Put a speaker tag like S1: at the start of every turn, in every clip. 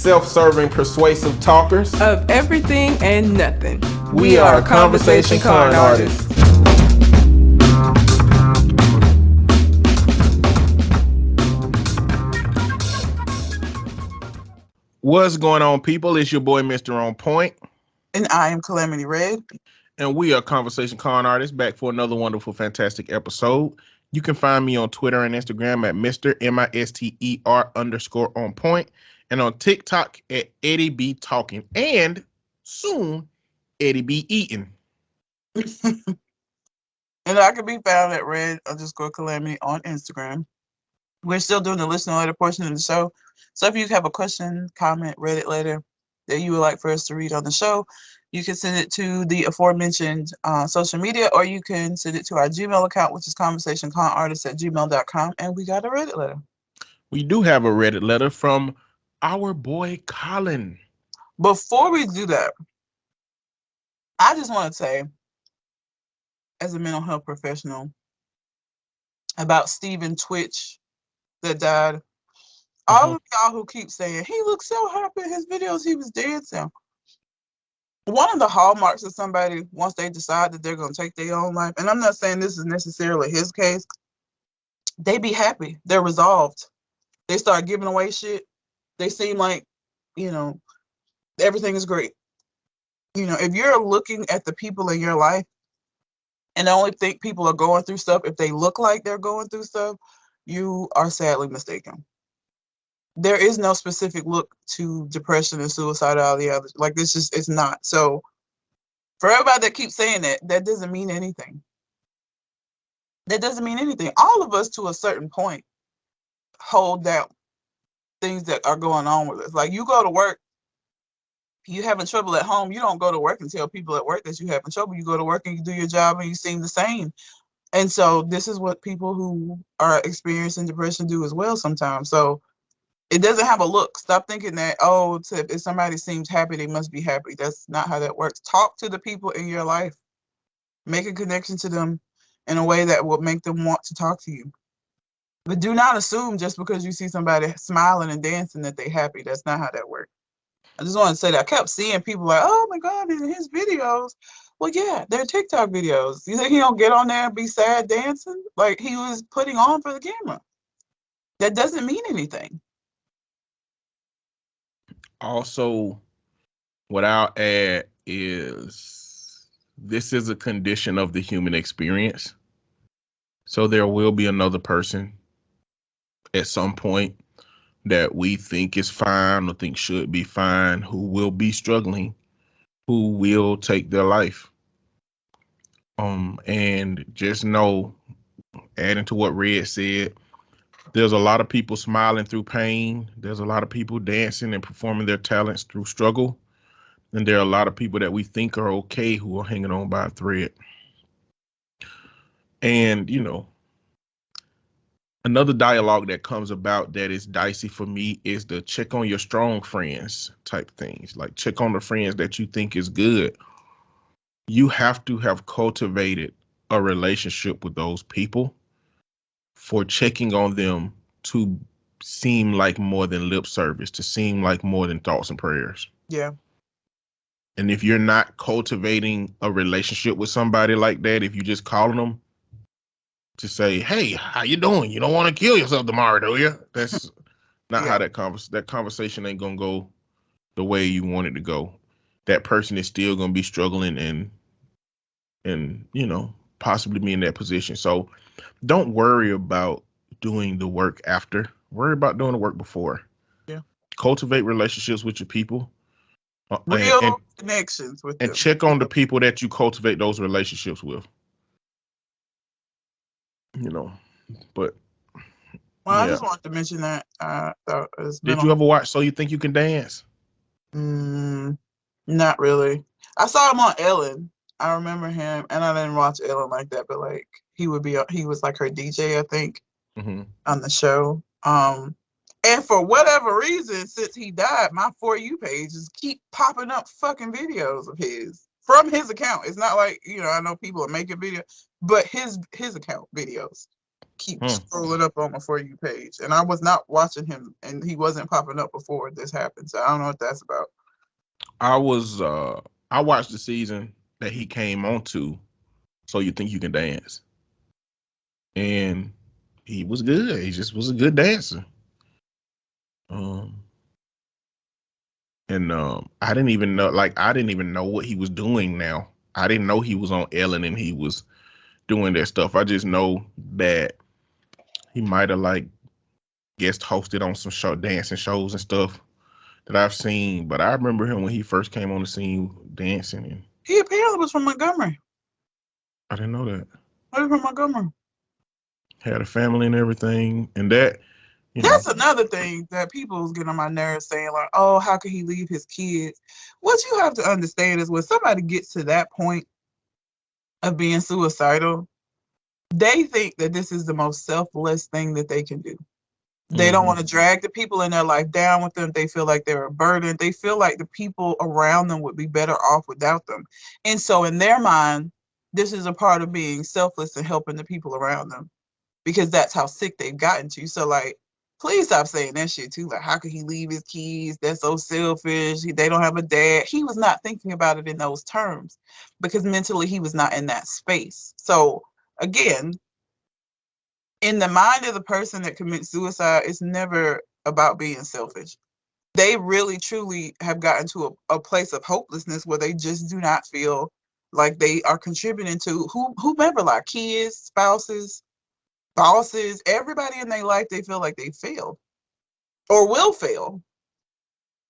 S1: self-serving, persuasive talkers
S2: of everything and nothing.
S1: We are Conversation Con Artists. What's going on, people? It's your boy, Mr. On Point.
S3: And I am Calamity Red.
S1: And we are Conversation Con Artists, back for another wonderful, fantastic episode. You can find me on Twitter and Instagram at Mr. MISTER_on point. And on TikTok at Eddie B Talking. And soon, Eddie B Eating.
S3: And I can be found at Red_Calamity on Instagram. We're still doing the listener letter portion of the show. So if you have a question, comment, Reddit letter that you would like for us to read on the show, you can send it to the aforementioned social media, or you can send it to our Gmail account, which is conversationconartists@gmail.com. And we got a Reddit letter.
S1: We do have a Reddit letter from our boy Colin.
S3: Before we do that, I just want to say, as a mental health professional, about Stephen Twitch that died. All of y'all who keep saying, he looks so happy in his videos, he was dancing. One of the hallmarks of somebody, once they decide that they're going to take their own life, and I'm not saying this is necessarily his case, they be happy. They're resolved. They start giving away shit. They seem like, everything is great. If you're looking at the people in your life and only think people are going through stuff if they look like they're going through stuff, you are sadly mistaken. There is no specific look to depression and suicidality. Like, this just, it's not. So for everybody that keeps saying that doesn't mean anything. That doesn't mean anything. All of us, to a certain point, hold down things that are going on with us. Like, you go to work, you having trouble at home, you don't go to work and tell people at work that you having trouble. You go to work and you do your job and you seem the same. And so this is what people who are experiencing depression do as well sometimes. So it doesn't have a look. Stop thinking that, if somebody seems happy, they must be happy. That's not how that works. Talk to the people in your life. Make a connection to them in a way that will make them want to talk to you. But do not assume just because you see somebody smiling and dancing that they're happy. That's not how that works. I just want to say that I kept seeing people like, oh my God, in his videos. Well, yeah, they're TikTok videos. You think he don't get on there and be sad dancing? Like, he was putting on for the camera. That doesn't mean anything.
S1: Also, what I'll add is this is a condition of the human experience. So there will be another person at some point that we think is fine or think should be fine, who will be struggling, who will take their life. And just know, adding to what Red said, there's a lot of people smiling through pain. There's a lot of people dancing and performing their talents through struggle. And there are a lot of people that we think are okay who are hanging on by a thread. And, another dialogue that comes about that is dicey for me is the check on your strong friends type things. Like, check on the friends that you think is good. You have to have cultivated a relationship with those people for checking on them to seem like more than lip service, to seem like more than thoughts and prayers.
S3: Yeah.
S1: And if you're not cultivating a relationship with somebody like that, if you just calling them to say, hey, how you doing? You don't want to kill yourself tomorrow, do you? That's not how that conversation ain't going to go the way you want it to go. That person is still going to be struggling and possibly be in that position. So don't worry about doing the work after. Worry about doing the work before.
S3: Yeah.
S1: Cultivate relationships with your people.
S3: Real connections with them.
S1: And check on the people that you cultivate those relationships with. But
S3: I just wanted to mention that.
S1: Did you ever watch So You Think You Can Dance?
S3: Not really. I saw him on Ellen. I remember him, and I didn't watch Ellen like that, but like he was like her DJ, I think, on the show. And for whatever reason, since he died, my For You pages keep popping up fucking videos of his from his account. It's not like, I know people are making videos, but his account videos. keep
S1: Hmm.
S3: scrolling up on my For You page, and I was not watching him, and he wasn't popping up before this happened. So I don't know what that's about.
S1: I watched the season that he came on to, So You Think You Can Dance. And he was good. He just was a good dancer. Um and I didn't even know, what he was doing now. I didn't know he was on Ellen and he was doing that stuff. I just know that he might have like guest hosted on some dancing shows and stuff that I've seen. But I remember him when he first came on the scene dancing, and
S3: He apparently was from Montgomery.
S1: I didn't know that.
S3: He was from Montgomery.
S1: Had a family and everything, and that,
S3: That's another thing that people's getting on my nerves, saying like, "Oh, how could he leave his kids?" What you have to understand is when somebody gets to that point of being suicidal, they think that this is the most selfless thing that they can do. They don't want to drag the people in their life down with them. They feel like they're a burden. They feel like the people around them would be better off without them. And so in their mind, this is a part of being selfless and helping the people around them, because that's how sick they've gotten to. So like, please stop saying that shit too. Like, how could he leave his kids? That's so selfish. They don't have a dad. He was not thinking about it in those terms because mentally he was not in that space. So again, in the mind of the person that commits suicide, it's never about being selfish. They really truly have gotten to a place of hopelessness where they just do not feel like they are contributing to whomever, like kids, spouses, bosses, everybody in their life. They feel like they failed or will fail.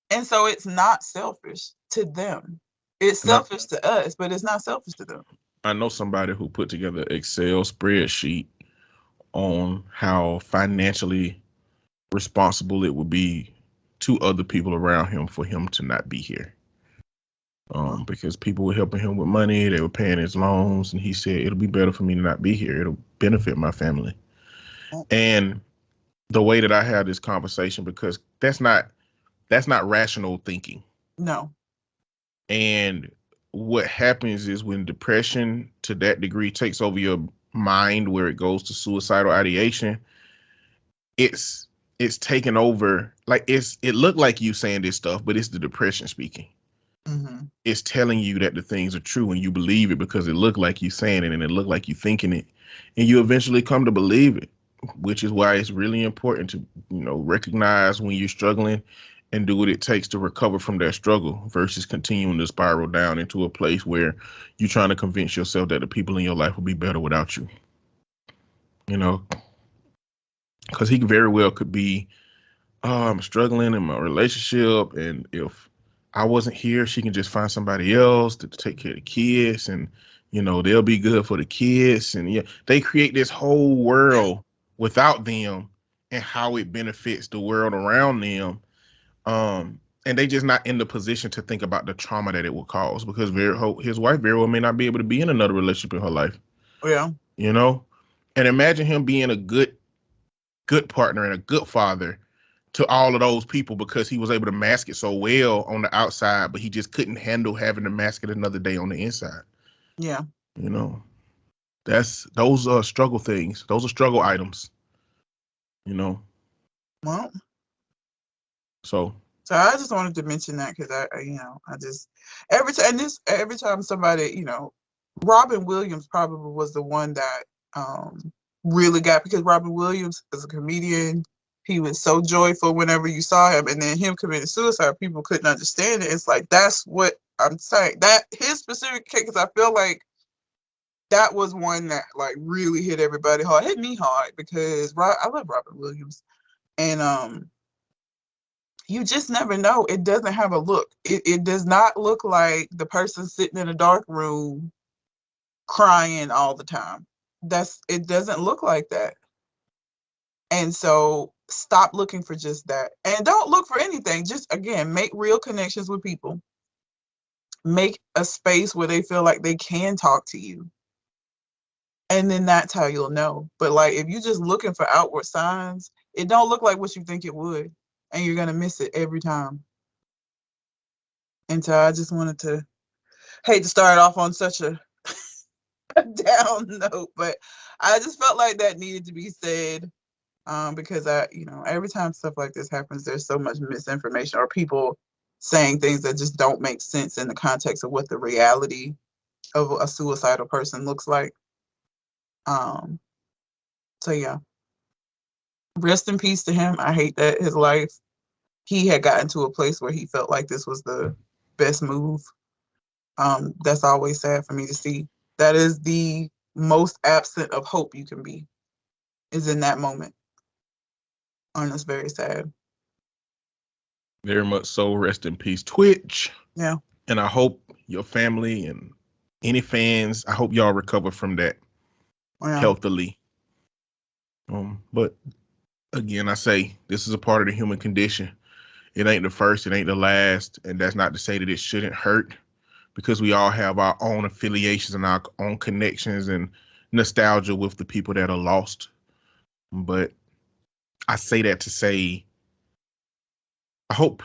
S3: And so it's not selfish to them. It's selfish to us, but it's not selfish to them.
S1: I know somebody who put together an Excel spreadsheet on how financially responsible it would be to other people around him for him to not be here. Because people were helping him with money, they were paying his loans, and he said, it'll be better for me to not be here. It'll benefit my family. And the way that I had this conversation, because that's not rational thinking.
S3: No.
S1: And what happens is when depression to that degree takes over your mind, where it goes to suicidal ideation, it's taken over. Like it looked like you saying this stuff, but it's the depression speaking.
S3: Mm-hmm.
S1: It's telling you that the things are true and you believe it because it looked like you saying it and it looked like you thinking it, and you eventually come to believe it, which is why it's really important to recognize when you're struggling and do what it takes to recover from that struggle versus continuing to spiral down into a place where you're trying to convince yourself that the people in your life will be better without you. Because he very well could be, I'm struggling in my relationship, and if I wasn't here, she can just find somebody else to take care of the kids, and they'll be good for the kids. And they create this whole world without them and how it benefits the world around them. And they just not in the position to think about the trauma that it will cause, because his wife very well may not be able to be in another relationship in her life.
S3: Yeah.
S1: And imagine him being a good partner and a good father to all of those people because he was able to mask it so well on the outside, but he just couldn't handle having to mask it another day on the inside.
S3: Yeah.
S1: Those are struggle things. Those are struggle items.
S3: Well.
S1: So
S3: I just wanted to mention that because I just every time somebody, Robin Williams probably was the one that really got, because Robin Williams is a comedian. He was so joyful whenever you saw him, and then him committing suicide, people couldn't understand it. It's like, that's what I'm saying. That his specific case, because I feel like that was one that like really hit everybody hard. Hit me hard because I love Robin Williams, and you just never know. It doesn't have a look. It does not look like the person sitting in a dark room crying all the time. It doesn't look like that. And so stop looking for just that. And don't look for anything. Just, again, make real connections with people. Make a space where they feel like they can talk to you. And then that's how you'll know. But like, if you're just looking for outward signs, it don't look like what you think it would. And you're going to miss it every time. And so I just wanted to, hate to start off on such a down note, but I just felt like that needed to be said. Because every time stuff like this happens, there's so much misinformation or people saying things that just don't make sense in the context of what the reality of a suicidal person looks like. So yeah, rest in peace to him. I hate that his life, he had gotten to a place where he felt like this was the best move. That's always sad for me to see. That is the most absent of hope you can be, is in that moment. And it's very sad.
S1: Very much so. Rest in peace, Twitch.
S3: Yeah.
S1: And I hope your family and any fans, I hope y'all recover from that healthily. But again, I say this is a part of the human condition. It ain't the first, it ain't the last, and that's not to say that it shouldn't hurt, because we all have our own affiliations and our own connections and nostalgia with the people that are lost. But I say that to say, I hope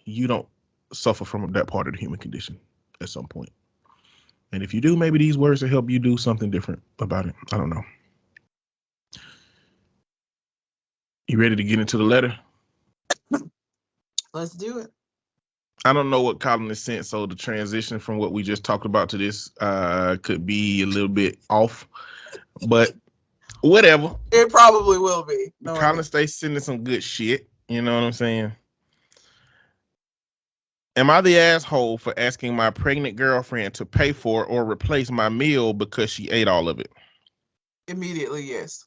S1: you don't suffer from that part of the human condition at some point. And if you do, maybe these words will help you do something different about it. I don't know. You ready to get into the letter?
S3: Let's do it.
S1: I don't know what Colin has sent, so the transition from what we just talked about to this could be a little bit off, but whatever.
S3: It probably will be.
S1: No, Colin stays sending some good shit. You know what I'm saying? Am I the asshole for asking my pregnant girlfriend to pay for or replace my meal because she ate all of it?
S3: Immediately, yes.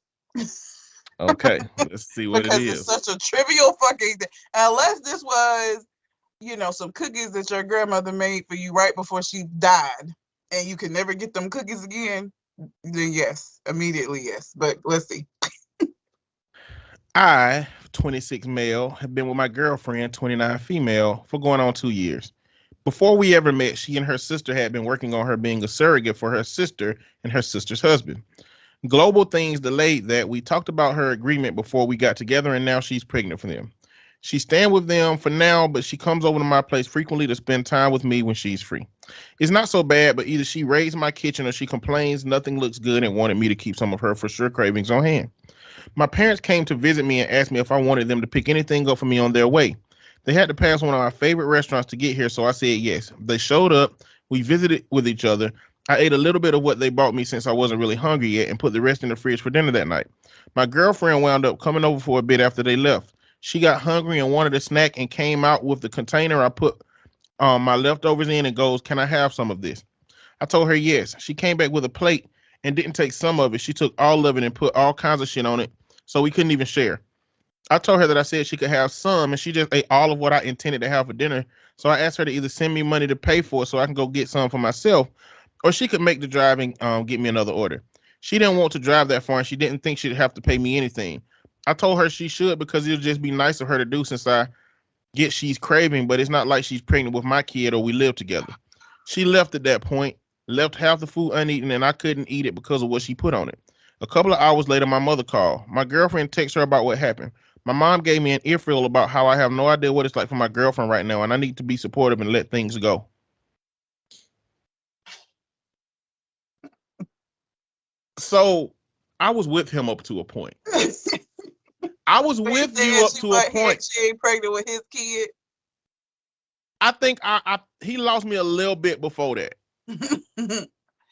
S1: Okay, let's see what it is.
S3: Because it's such a trivial fucking thing. Unless this was, some cookies that your grandmother made for you right before she died, and you can never get them cookies again, then yes, immediately yes. But let's see.
S1: I, 26 male, have been with my girlfriend, 29 female, for going on 2 years. Before we ever met, she and her sister had been working on her being a surrogate for her sister and her sister's husband. Global things delayed that. We talked about her agreement before we got together, and now she's pregnant for them. She's staying with them for now, but she comes over to my place frequently to spend time with me when she's free. It's not so bad, but either she raids my kitchen or she complains nothing looks good and wanted me to keep some of her for sure cravings on hand. My parents came to visit me and asked me if I wanted them to pick anything up for me on their way. They had to pass one of my favorite restaurants to get here, so I said yes. They showed up. We visited with each other. I ate a little bit of what they bought me since I wasn't really hungry yet and put the rest in the fridge for dinner that night. My girlfriend wound up coming over for a bit after they left. She got hungry and wanted a snack and came out with the container I put my leftovers in and goes, "Can I have some of this?" I told her yes. She came back with a plate and didn't take some of it. She took all of it and put all kinds of shit on it, so we couldn't even share. I told her that I said she could have some, and she just ate all of what I intended to have for dinner. So I asked her to either send me money to pay for it so I can go get some for myself, or she could make the drive and get me another order. She didn't want to drive that far, and she didn't think she'd have to pay me anything. I told her she should because it'll just be nice of her to do since I get she's craving, but it's not like she's pregnant with my kid or we live together. She left at that point, left half the food uneaten, and I couldn't eat it because of what she put on it. A couple of hours later, my mother called. My girlfriend texted her about what happened. My mom gave me an earful about how I have no idea what it's like for my girlfriend right now, and I need to be supportive and let things go. So I was with him up to a point. I was with you up to a point.
S3: She ain't pregnant with his kid.
S1: I think he lost me a little bit before that.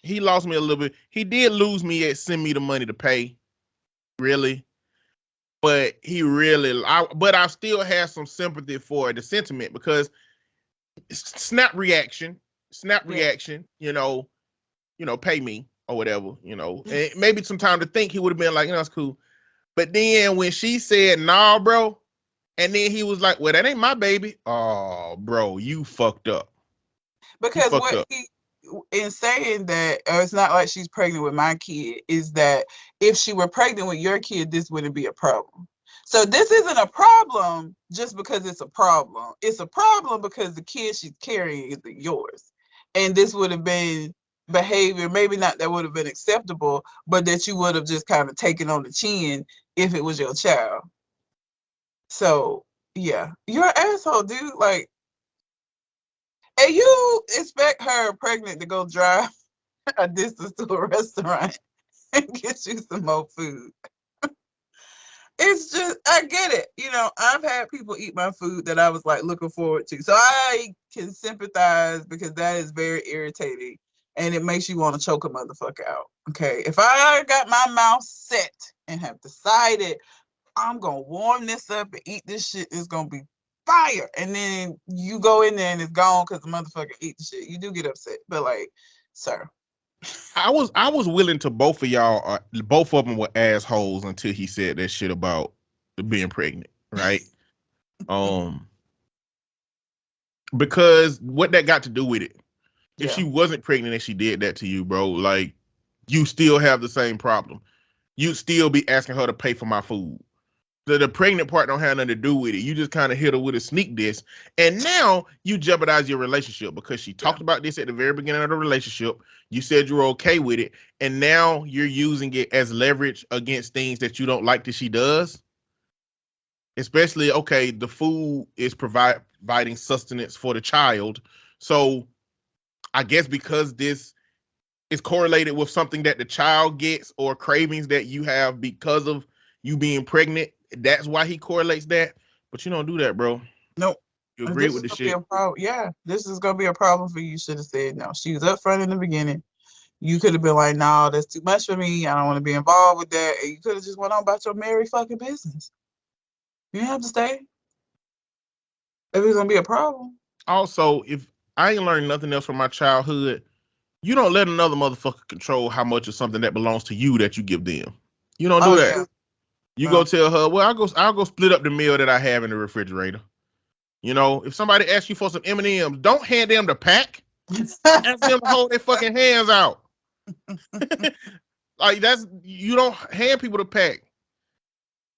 S1: He lost me a little bit. He did lose me at send me the money to pay, really. But I still have some sympathy for the sentiment because snap reaction, pay me or whatever, and maybe some time to think he would have been like, it's cool. But then when she said, nah, bro, and then he was like, well, that ain't my baby. Oh, bro, you fucked up.
S3: Because in saying that, it's not like she's pregnant with my kid, is that if she were pregnant with your kid, this wouldn't be a problem. So this isn't a problem just because it's a problem. It's a problem because the kid she's carrying is yours. And this would have been behavior, maybe not that would have been acceptable, but that you would have just kind of taken on the chin if it was your child. So, yeah, you're an asshole, dude. Like, and you expect her pregnant to go drive a distance to a restaurant and get you some more food. It's just, I get it. You know, I've had people eat my food that I was like looking forward to. So I can sympathize because that is very irritating and it makes you want to choke a motherfucker out. Okay. If I got my mouth set and have decided I'm going to warm this up and eat this shit, it's going to be fire. And then you go in there and it's gone because the motherfucker eat the shit. You do get upset. But like, sir.
S1: I was willing to both of y'all, both of them were assholes until he said that shit about being pregnant, right? Because what that got to do with it? If she wasn't pregnant and she did that to you, bro, like you still have the same problem. You'd still be asking her to pay for my food. The pregnant part don't have nothing to do with it. You just kind of hit her with a sneak diss. And now you jeopardize your relationship because she talked about this at the very beginning of the relationship. You said you were okay with it. And now you're using it as leverage against things that you don't like that she does. Especially, okay, the food is providing sustenance for the child. So I guess because this is correlated with something that the child gets or cravings that you have because of you being pregnant, that's why he correlates that. But you don't do that, bro.
S3: Nope.
S1: You agree with the shit.
S3: Yeah, this is gonna be a problem for you. You should have said no. She was up front in the beginning. You could have been like, no, that's too much for me. I don't want to be involved with that. And you could have just went on about your merry fucking business. You didn't have to stay. If it's gonna be a problem.
S1: Also, if I ain't learned nothing else from my childhood, you don't let another motherfucker control how much of something that belongs to you that you give them. You don't do that. Yeah. You go tell her, well, I'll go split up the meal that I have in the refrigerator. You know, if somebody asks you for some M&Ms, don't hand them the pack. Ask them to hold their fucking hands out. Like you don't hand people the pack.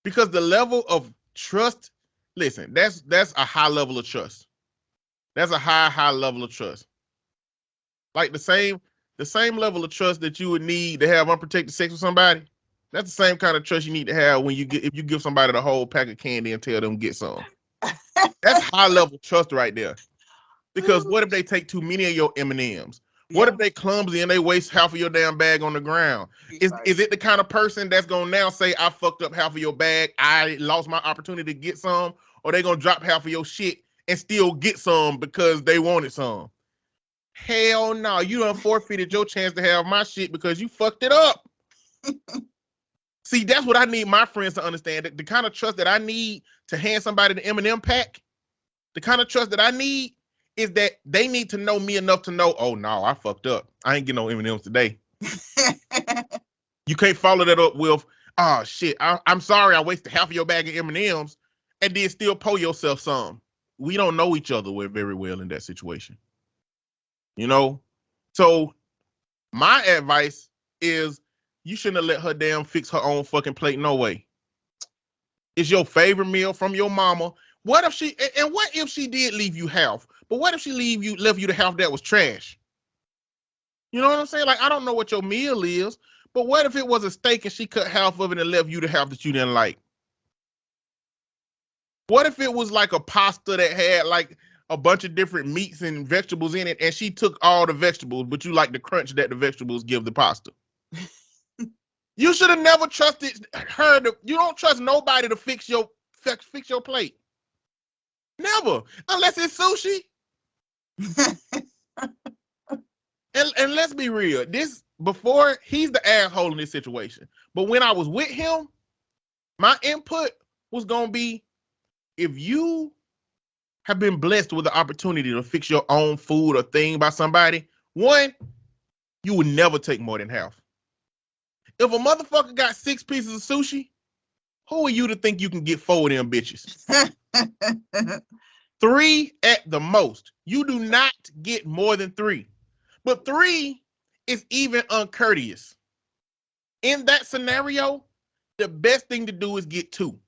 S1: Because the level of trust, listen, that's a high level of trust. That's a high level of trust. Like the same level of trust that you would need to have unprotected sex with somebody. That's the same kind of trust you need to have if you give somebody the whole pack of candy and tell them get some. That's high level trust right there. Because what if they take too many of your M&Ms? What if they clumsy and they waste half of your damn bag on the ground? Is it the kind of person that's gonna now say I fucked up half of your bag, I lost my opportunity to get some, or they gonna drop half of your shit and still get some because they wanted some? Hell no, you done forfeited your chance to have my shit because you fucked it up. See, that's what I need my friends to understand. The kind of trust that I need to hand somebody the M&M pack, the kind of trust that I need is that they need to know me enough to know, oh, no, I fucked up. I ain't getting no M&Ms today. You can't follow that up with, oh, shit, I'm sorry I wasted half of your bag of M&Ms and then still pour yourself some. We don't know each other very well in that situation. You know? So my advice is you shouldn't have let her damn fix her own fucking plate no way. It's your favorite meal from your mama. What if she did leave you half? But what if she left you the half that was trash? You know what I'm saying? Like, I don't know what your meal is, but what if it was a steak and she cut half of it and left you the half that you didn't like? What if it was like a pasta that had like a bunch of different meats and vegetables in it and she took all the vegetables, but you like the crunch that the vegetables give the pasta? You should have never trusted her. You don't trust nobody to fix your plate. Never, unless it's sushi. and let's be real. Before he's the asshole in this situation, but when I was with him, my input was gonna be: if you have been blessed with the opportunity to fix your own food or thing by somebody, one, you would never take more than half. If a motherfucker got 6 pieces of sushi, who are you to think you can get 4 of them bitches? 3 at the most. You do not get more than 3. But 3 is even uncourteous. In that scenario, the best thing to do is get 2.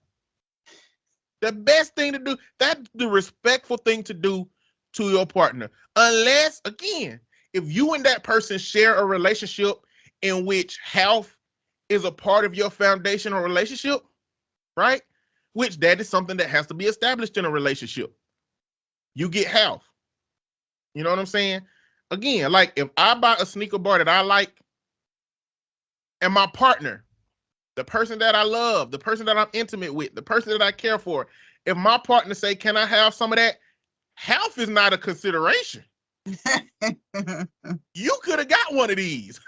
S1: The best thing to do, that's the respectful thing to do to your partner. Unless, again, if you and that person share a relationship in which health is a part of your foundational relationship, right? Which that is something that has to be established in a relationship. You get half. You know what I'm saying? again, like if I buy a sneaker bar that I like, and my partner, the person that I love, the person that I'm intimate with, the person that I care for, if my partner say, "Can I have some of that?" Health is not a consideration. You could have got one of these.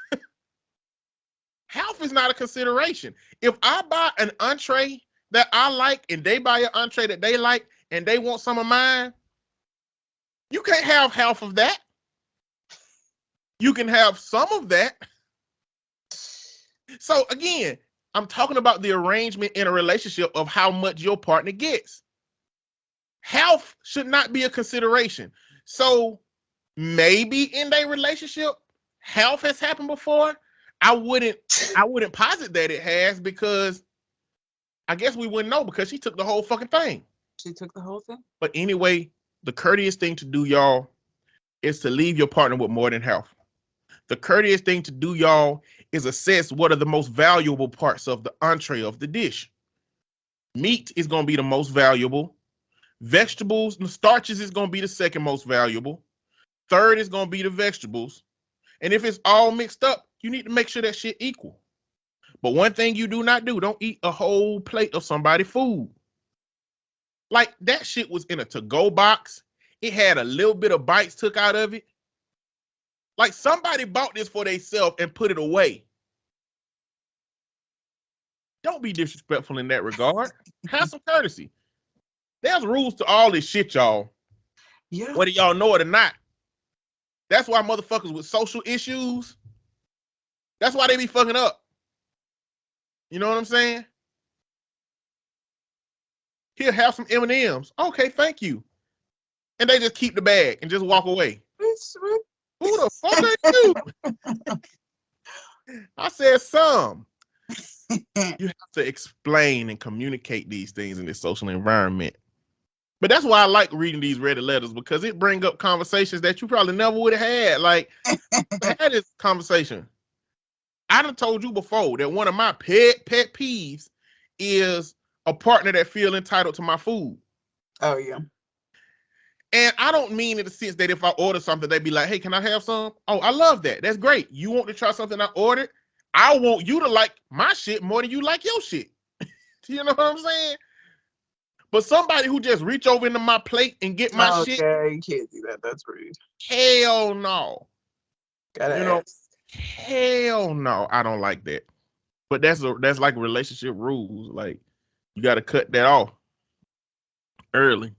S1: Health is not a consideration. If I buy an entree that I like and they buy an entree that they like and they want some of mine, you can't have half of that. You can have some of that. So again, I'm talking about the arrangement in a relationship of how much your partner gets. Health should not be a consideration. So maybe in their relationship, health has happened before. I wouldn't posit that it has, because I guess we wouldn't know, because she took the whole fucking thing.
S3: She took the whole thing?
S1: But anyway, the courteous thing to do, y'all, is to leave your partner with more than health. The courteous thing to do, y'all, is assess what are the most valuable parts of the entree of the dish. Meat is going to be the most valuable. Vegetables and starches is going to be the second most valuable. Third is going to be the vegetables. And if it's all mixed up, you need to make sure that shit equal. But one thing you do not do, don't eat a whole plate of somebody's food. Like, that shit was in a to-go box. It had a little bit of bites took out of it. Like, somebody bought this for themselves and put it away. Don't be disrespectful in that regard. Have some courtesy. There's rules to all this shit, y'all.
S3: Yeah.
S1: Whether y'all know it or not. That's why motherfuckers with social issues, that's why they be fucking up. You know what I'm saying? He'll have some M&Ms. Okay, thank you. And they just keep the bag and just walk away. Who the fuck are you? I said some. You have to explain and communicate these things in this social environment. But that's why I like reading these Reddit letters, because it brings up conversations that you probably never would have had. Like, I had this conversation. I done told you before that one of my pet peeves is a partner that feel entitled to my food.
S3: Oh, yeah.
S1: And I don't mean in the sense that if I order something, they'd be like, "Hey, can I have some?" Oh, I love that. That's great. You want to try something I ordered? I want you to like my shit more than you like your shit. You know what I'm saying? But somebody who just reach over into my plate and get my shit.
S3: Okay, you can't do that. That's rude.
S1: Hell no.
S3: Gotta
S1: You know,
S3: ask.
S1: hell no. I don't like that. But that's like relationship rules. Like, you got to cut that off early.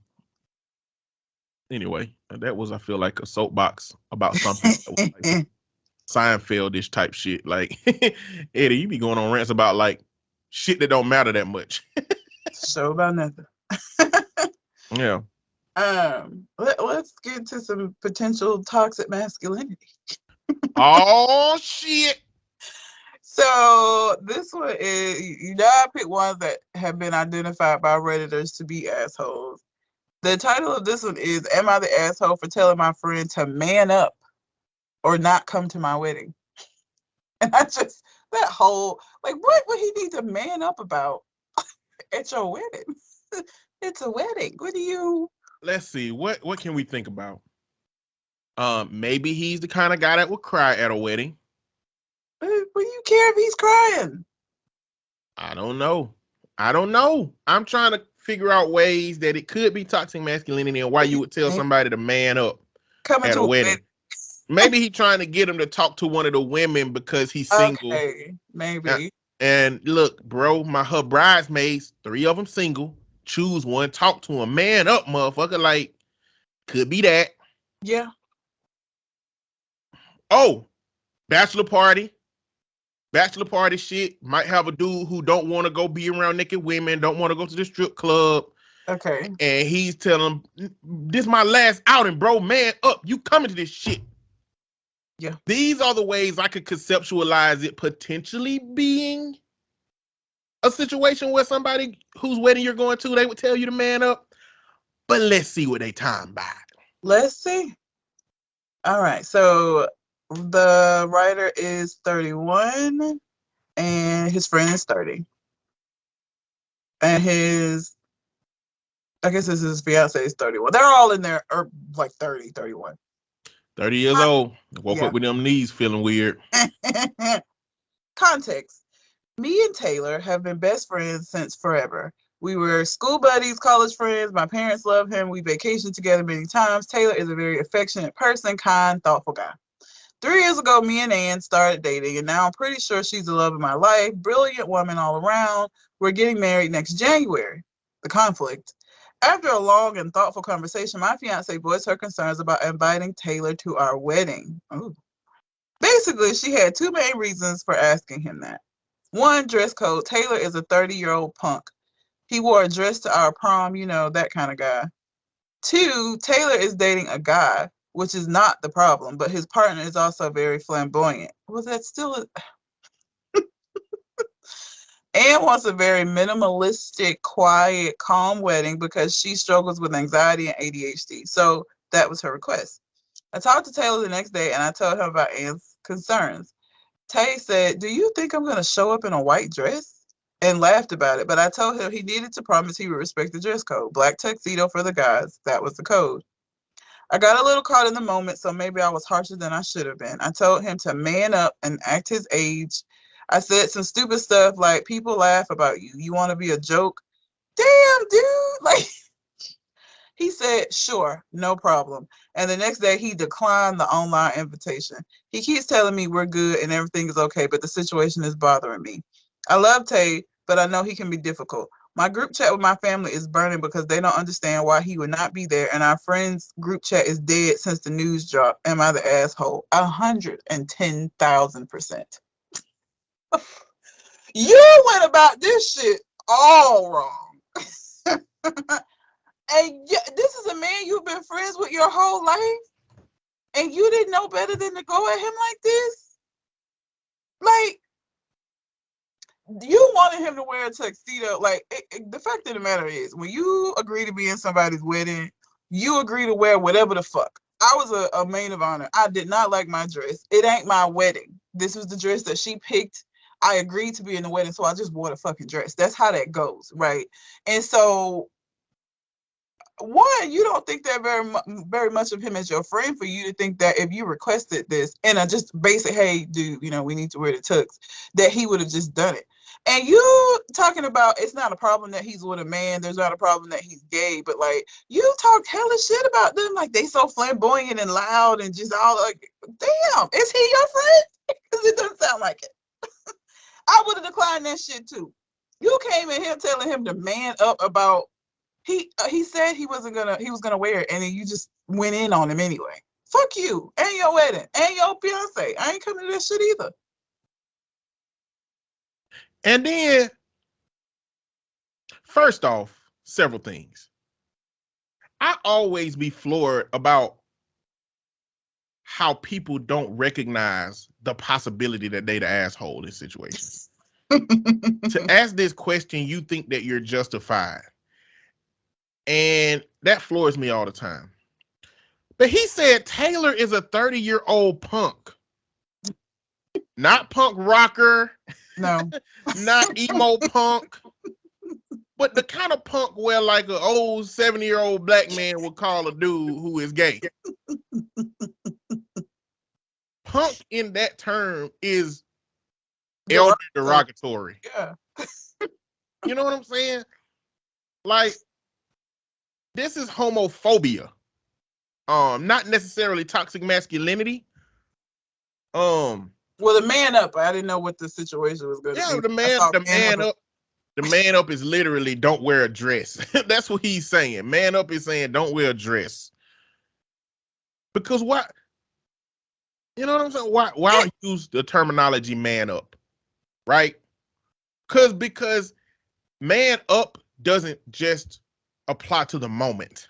S1: Anyway, that was, I feel like, a soapbox about something that was like Seinfeld-ish type shit. Like, Eddie, you be going on rants about like shit that don't matter that much.
S3: So about nothing.
S1: Yeah.
S3: Let's get to some potential toxic masculinity.
S1: Oh shit.
S3: So this one is, I picked ones that have been identified by Redditors to be assholes. The title of this one is, "Am I the asshole for telling my friend to man up or not come to my wedding?" And I just, that whole, like, what would he need to man up about at your wedding? It's a wedding. What do you...
S1: Let's see. What can we think about? Maybe he's the kind of guy that would cry at a wedding.
S3: What do you care if he's crying?
S1: I don't know. I'm trying to figure out ways that it could be toxic masculinity and why you would tell somebody to man up
S3: Coming
S1: at
S3: to
S1: a wedding. Maybe he's trying to get him to talk to one of the women because he's single.
S3: Okay, maybe.
S1: And look, bro, her bridesmaids, 3 of them single. Choose one, talk to him, man up, motherfucker. Like, could be that.
S3: Yeah.
S1: Oh, bachelor party shit. Might have a dude who don't want to go be around naked women, don't want to go to the strip club.
S3: Okay.
S1: And he's telling him, "This my last outing, bro. Man up. You coming to this shit."
S3: Yeah.
S1: These are the ways I could conceptualize it potentially being a situation where somebody whose wedding you're going to, they would tell you to man up. But let's see what they time by.
S3: Let's see. All right. So the writer is 31 and his friend is 30. And I guess this is his fiance is 31. They're all in there, or like 30, 31.
S1: 30 years old. Woke
S3: Yeah.
S1: up with them knees feeling weird.
S3: Context. Me and Taylor have been best friends since forever. We were school buddies, college friends. My parents love him. We vacationed together many times. Taylor is a very affectionate person, kind, thoughtful guy. 3 years ago, me and Ann started dating, and now I'm pretty sure she's the love of my life. Brilliant woman all around. We're getting married next January. The conflict. After a long and thoughtful conversation, my fiance voiced her concerns about inviting Taylor to our wedding. Ooh. Basically, she had two main reasons for asking him that. One, dress code. Taylor is a 30-year-old punk. He wore a dress to our prom, you know, that kind of guy. Two, Taylor is dating a guy, which is not the problem, but his partner is also very flamboyant. Well, that's still Anne wants a very minimalistic, quiet, calm wedding because she struggles with anxiety and ADHD. So that was her request. I talked to Taylor the next day and I told him about Anne's concerns. Tay said, "Do you think I'm going to show up in a white dress?" And laughed about it, but I told him he needed to promise he would respect the dress code. Black tuxedo for the guys. That was the code. I got a little caught in the moment, so maybe I was harsher than I should have been. I told him to man up and act his age. I said some stupid stuff like, "People laugh about you. You want to be a joke?" Damn, dude. Like, he said, "Sure, no problem." And the next day, he declined the online invitation. He keeps telling me we're good and everything is okay, but the situation is bothering me. I love Tay, but I know he can be difficult. My group chat with my family is burning because they don't understand why he would not be there, and our friends' group chat is dead since the news dropped. Am I the asshole? 110,000%. You went about this shit all wrong. And this is a man you've been friends with your whole life, and you didn't know better than to go at him like this? Like, you wanted him to wear a tuxedo. Like, the fact of the matter is, when you agree to be in somebody's wedding, you agree to wear whatever the fuck. I was a maid of honor. I did not like my dress. It ain't my wedding. This was the dress that she picked. I agreed to be in the wedding, so I just wore the fucking dress. That's how that goes, right? And so, one, you don't think that very much of him as your friend for you to think that if you requested this and a just basic, "Hey, dude, you know, we need to wear the tux," that he would have just done it. And you talking about it's not a problem that he's with a man, there's not a problem that he's gay, but like, you talk hella shit about them like they so flamboyant and loud and just all like, damn, is he your friend? Because it doesn't sound like it. I would have declined that shit too. You came in here telling him to man up about he said he was gonna wear it, and then you just went in on him anyway. Fuck you and your wedding and your fiance. I ain't coming to that shit either.
S1: And then, first off, several things. I always be floored about how people don't recognize the possibility that they the asshole in situations. To ask this question, you think that you're justified. And that floors me all the time. But he said Taylor is a 30-year-old punk. Not punk rocker.
S3: No.
S1: Not emo punk. But the kind of punk where like an old 70-year-old black man would call a dude who is gay. Punk in that term is elder derogatory.
S3: Yeah.
S1: You know what I'm saying? Like, this is homophobia. Not necessarily toxic masculinity.
S3: Well, the man up. I didn't know what the situation was going to be.
S1: The man up is literally don't wear a dress. That's what he's saying. Man up is saying don't wear a dress. Because why? You know what I'm saying? Why use the terminology man up? Right? Because man up doesn't just apply to the moment.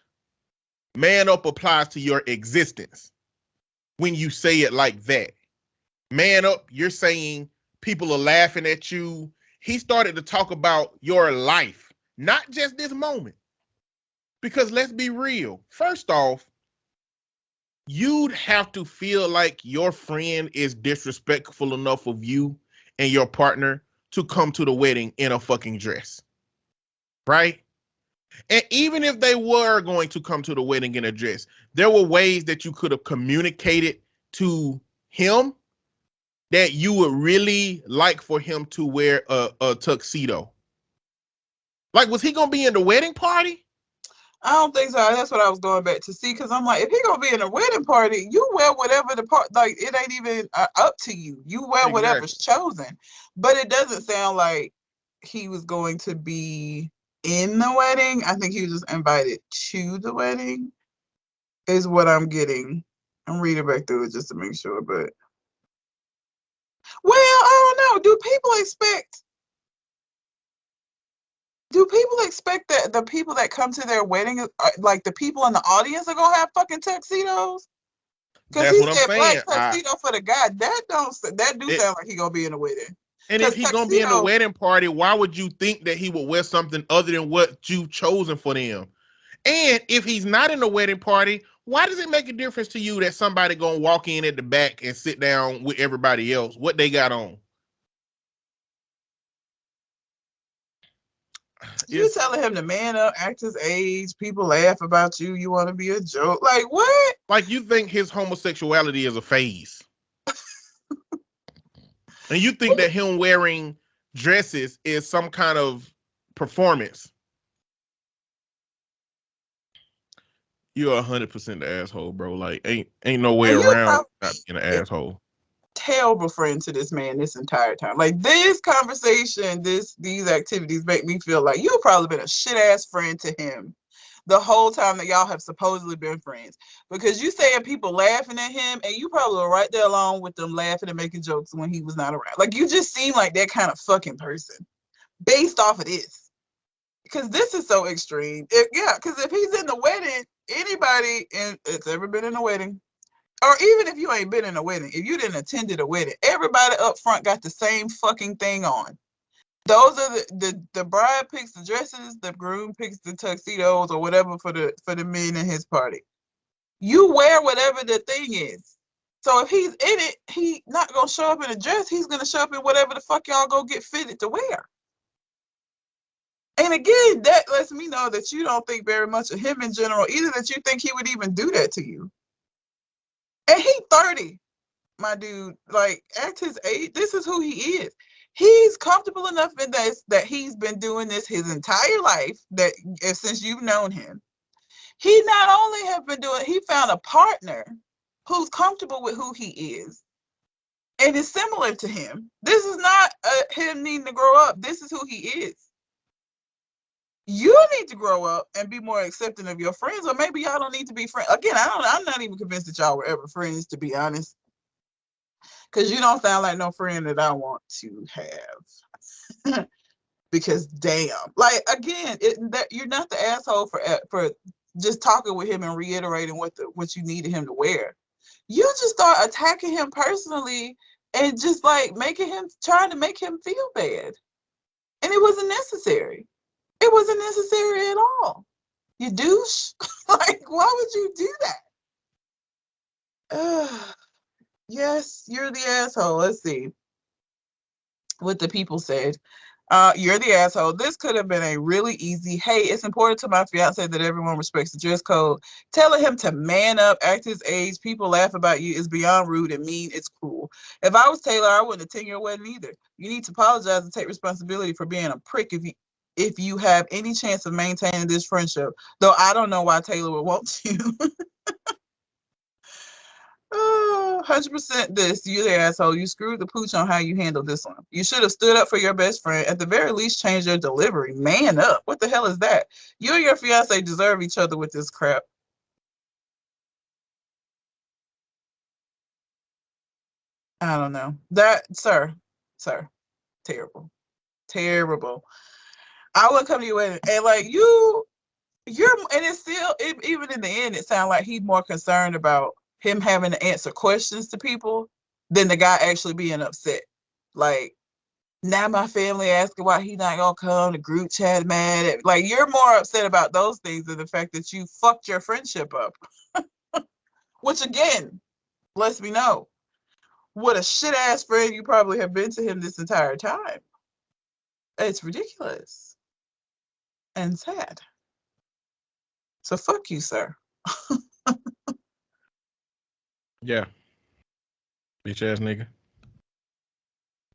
S1: Man up applies to your existence. When you say it like that. Man up, you're saying people are laughing at you. He started to talk about your life, not just this moment. Because let's be real. First off, you'd have to feel like your friend is disrespectful enough of you and your partner to come to the wedding in a fucking dress. Right? And even if they were going to come to the wedding in a dress, there were ways that you could have communicated to him that you would really like for him to wear a tuxedo. Like, was he gonna be in the wedding party?
S3: I don't think so. That's what I was going back to see, because I'm like, if he gonna be in a wedding party, you wear whatever the part. Like, it ain't even up to you. You wear whatever's chosen. But it doesn't sound like he was going to be in the wedding. I think he was just invited to the wedding, is what I'm getting. I'm reading back through it just to make sure. But well, I don't know. Do people expect that the people that come to their wedding, like the people in the audience, are gonna have fucking tuxedos? Because he said black tuxedo for the guy. That sound like he gonna be in a wedding.
S1: And if he's gonna be in a wedding party, why would you think that he would wear something other than what you've chosen for them? And if he's not in the wedding party, why does it make a difference to you that somebody gonna walk in at the back and sit down with everybody else? What they got on?
S3: You telling him to man up, act his age, people laugh about you, you want to be a joke. Like, what?
S1: Like, you think his homosexuality is a phase. And you think that him wearing dresses is some kind of performance. You're 100% the asshole, bro. Like, ain't no way around not being an asshole.
S3: Terrible friend to this man this entire time. Like, this conversation, these activities make me feel like you've probably been a shit ass friend to him the whole time that y'all have supposedly been friends. Because you saying people laughing at him, and you probably were right there along with them laughing and making jokes when he was not around. Like, you just seem like that kind of fucking person based off of this. Because this is so extreme. Because if he's in the wedding, anybody that's ever been in a wedding, or even if you ain't been in a wedding, if you didn't attended a wedding, everybody up front got the same fucking thing on. Those are the bride picks the dresses, the groom picks the tuxedos or whatever for the men in his party. You wear whatever the thing is. So if he's in it, he not gonna show up in a dress. He's gonna show up in whatever the fuck y'all go get fitted to wear. And again, that lets me know that you don't think very much of him in general, either that you think he would even do that to you. And he 30, my dude. Like, at his age, this is who he is. He's comfortable enough in this that he's been doing this his entire life, that since you've known him. He not only have been doing, he found a partner who's comfortable with who he is and is similar to him. This is not him needing to grow up. This is who he is. You need to grow up and be more accepting of your friends, or maybe y'all don't need to be friends. Again, I'm not even convinced that y'all were ever friends, to be honest. Because you don't sound like no friend that I want to have. Because damn, like, again, you're not the asshole for just talking with him and reiterating what you needed him to wear. You just start attacking him personally and just like trying to make him feel bad. And it wasn't necessary. It wasn't necessary at all. You douche. Like, why would you do that? Yes, you're the asshole. Let's see what the people said. You're the asshole. This could have been a really easy, hey, it's important to my fiance that everyone respects the dress code. Telling him to man up, act his age, people laugh about you is beyond rude and mean. It's cruel. If I was Taylor, I wouldn't attend your wedding either. You need to apologize and take responsibility for being a prick if you have any chance of maintaining this friendship. Though I don't know why Taylor would want you. 100% this. You the asshole. You screwed the pooch on how you handled this one. You should have stood up for your best friend. At the very least, change your delivery. Man up. What the hell is that? You and your fiance deserve each other with this crap. I don't know. Sir. Terrible. I wouldn't come to your wedding. And like, you're, and it's still, even in the end, it sounds like he's more concerned about him having to answer questions to people than the guy actually being upset. Like, now my family asking why he not gonna come, the group chat mad. Like, you're more upset about those things than the fact that you fucked your friendship up. Which again, lets me know what a shit ass friend you probably have been to him this entire time. It's ridiculous and sad. So fuck you, sir.
S1: Yeah. Bitch ass nigga.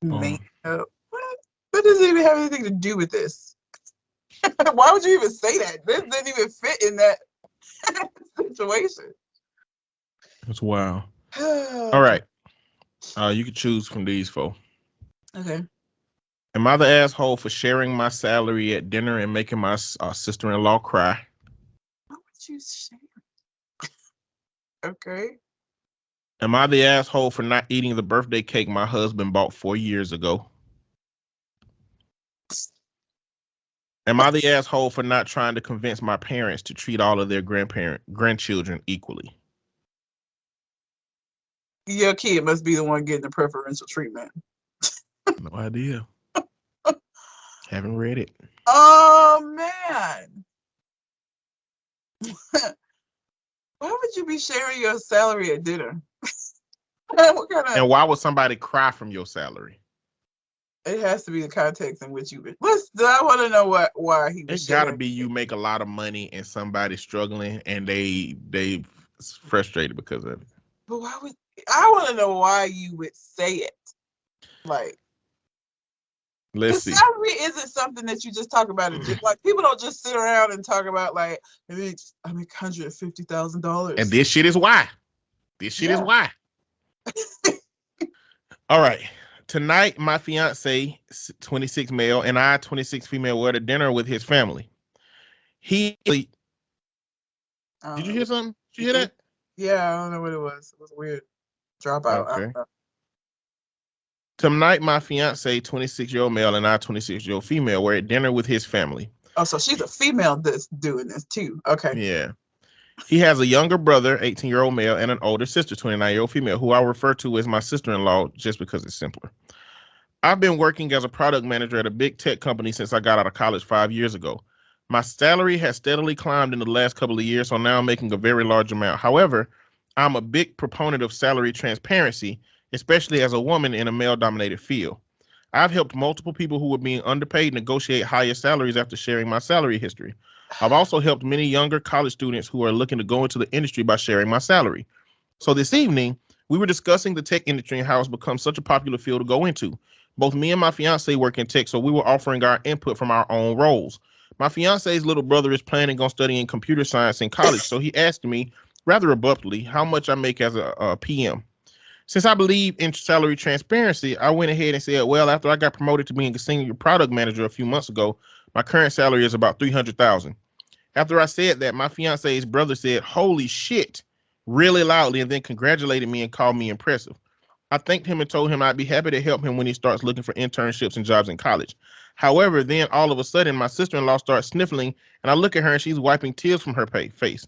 S3: Man, what does it even have anything to do with this? Why would you even say that? This didn't even fit in that situation.
S1: That's wild. All right. You can choose from these four.
S3: Okay.
S1: Am I the asshole for sharing my salary at dinner and making my sister-in-law cry?
S3: Why would you share? Okay.
S1: Am I the asshole for not eating the birthday cake my husband bought 4 years ago? Am I the asshole for not trying to convince my parents to treat all of their grandchildren equally?
S3: Your kid must be the one getting the preferential treatment.
S1: No idea. Haven't read it.
S3: Oh man. Why would you be sharing your salary at dinner? What kind of...
S1: And why would somebody cry from your salary?
S3: It has to be the context in which you... I want to know why he was
S1: It gotta
S3: sharing.
S1: be you make a lot of money and somebody's struggling and they frustrated because of it.
S3: But why would... I want to know why you would say it. Like,
S1: Let's see.
S3: salary isn't something that you just talk about. Like, people don't just sit around and talk about, like, I make $150,000.
S1: And this shit is why. This shit is why. All right. Tonight, my fiance, 26 male, and I, 26 female, were at a dinner with his family. Did you hear something? Did you hear that?
S3: Yeah, I don't know what it was. It was a weird dropout.
S1: Okay. Tonight, my fiance, 26-year-old male, and I, 26-year-old female, were at dinner with his family.
S3: Oh, so she's a female that's doing this too. Okay.
S1: Yeah. He has a younger brother, 18-year-old male, and an older sister, 29-year-old female, who I refer to as my sister-in-law just because it's simpler. I've been working as a product manager at a big tech company since I got out of college 5 years ago. My salary has steadily climbed in the last couple of years, so now I'm making a very large amount. However, I'm a big proponent of salary transparency, especially as a woman in a male-dominated field. I've helped multiple people who were being underpaid negotiate higher salaries after sharing my salary history. I've also helped many younger college students who are looking to go into the industry by sharing my salary. So this evening, we were discussing the tech industry and how it's become such a popular field to go into. Both me and my fiance work in tech, so we were offering our input from our own roles. My fiance's little brother is planning on studying computer science in college, so he asked me rather abruptly how much I make as a PM. Since I believe in salary transparency, I went ahead and said, well, after I got promoted to being a senior product manager a few months ago, my current salary is about $300,000. After I said that, my fiance's brother said, holy shit, really loudly, and then congratulated me and called me impressive. I thanked him and told him I'd be happy to help him when he starts looking for internships and jobs in college. However, then all of a sudden, my sister-in-law starts sniffling, and I look at her and she's wiping tears from her face.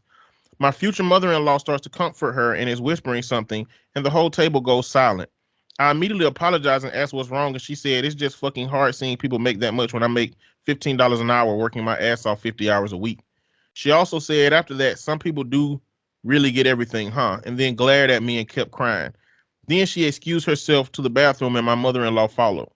S1: My future mother-in-law starts to comfort her and is whispering something, and the whole table goes silent. I immediately apologize and ask what's wrong, and she said, it's just fucking hard seeing people make that much when I make $15 an hour working my ass off 50 hours a week. She also said after that, some people do really get everything, huh? And then glared at me and kept crying. Then she excused herself to the bathroom and my mother-in-law followed.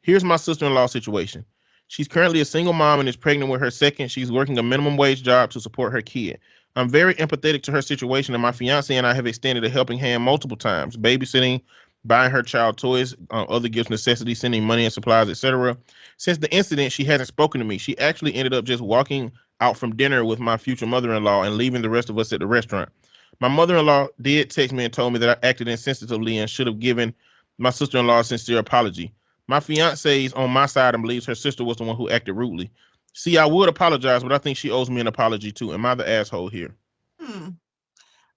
S1: Here's my sister-in-law situation. She's currently a single mom and is pregnant with her second. She's working a minimum wage job to support her kid. I'm very empathetic to her situation, and my fiance and I have extended a helping hand multiple times, babysitting, buying her child toys, other gifts, necessities, sending money and supplies, etc. Since the incident, she hasn't spoken to me. She actually ended up just walking out from dinner with my future mother-in-law and leaving the rest of us at the restaurant. My mother-in-law did text me and told me that I acted insensitively and should have given my sister-in-law a sincere apology. My fiance is on my side and believes her sister was the one who acted rudely. See, I would apologize, but I think she owes me an apology too. Am I the asshole here?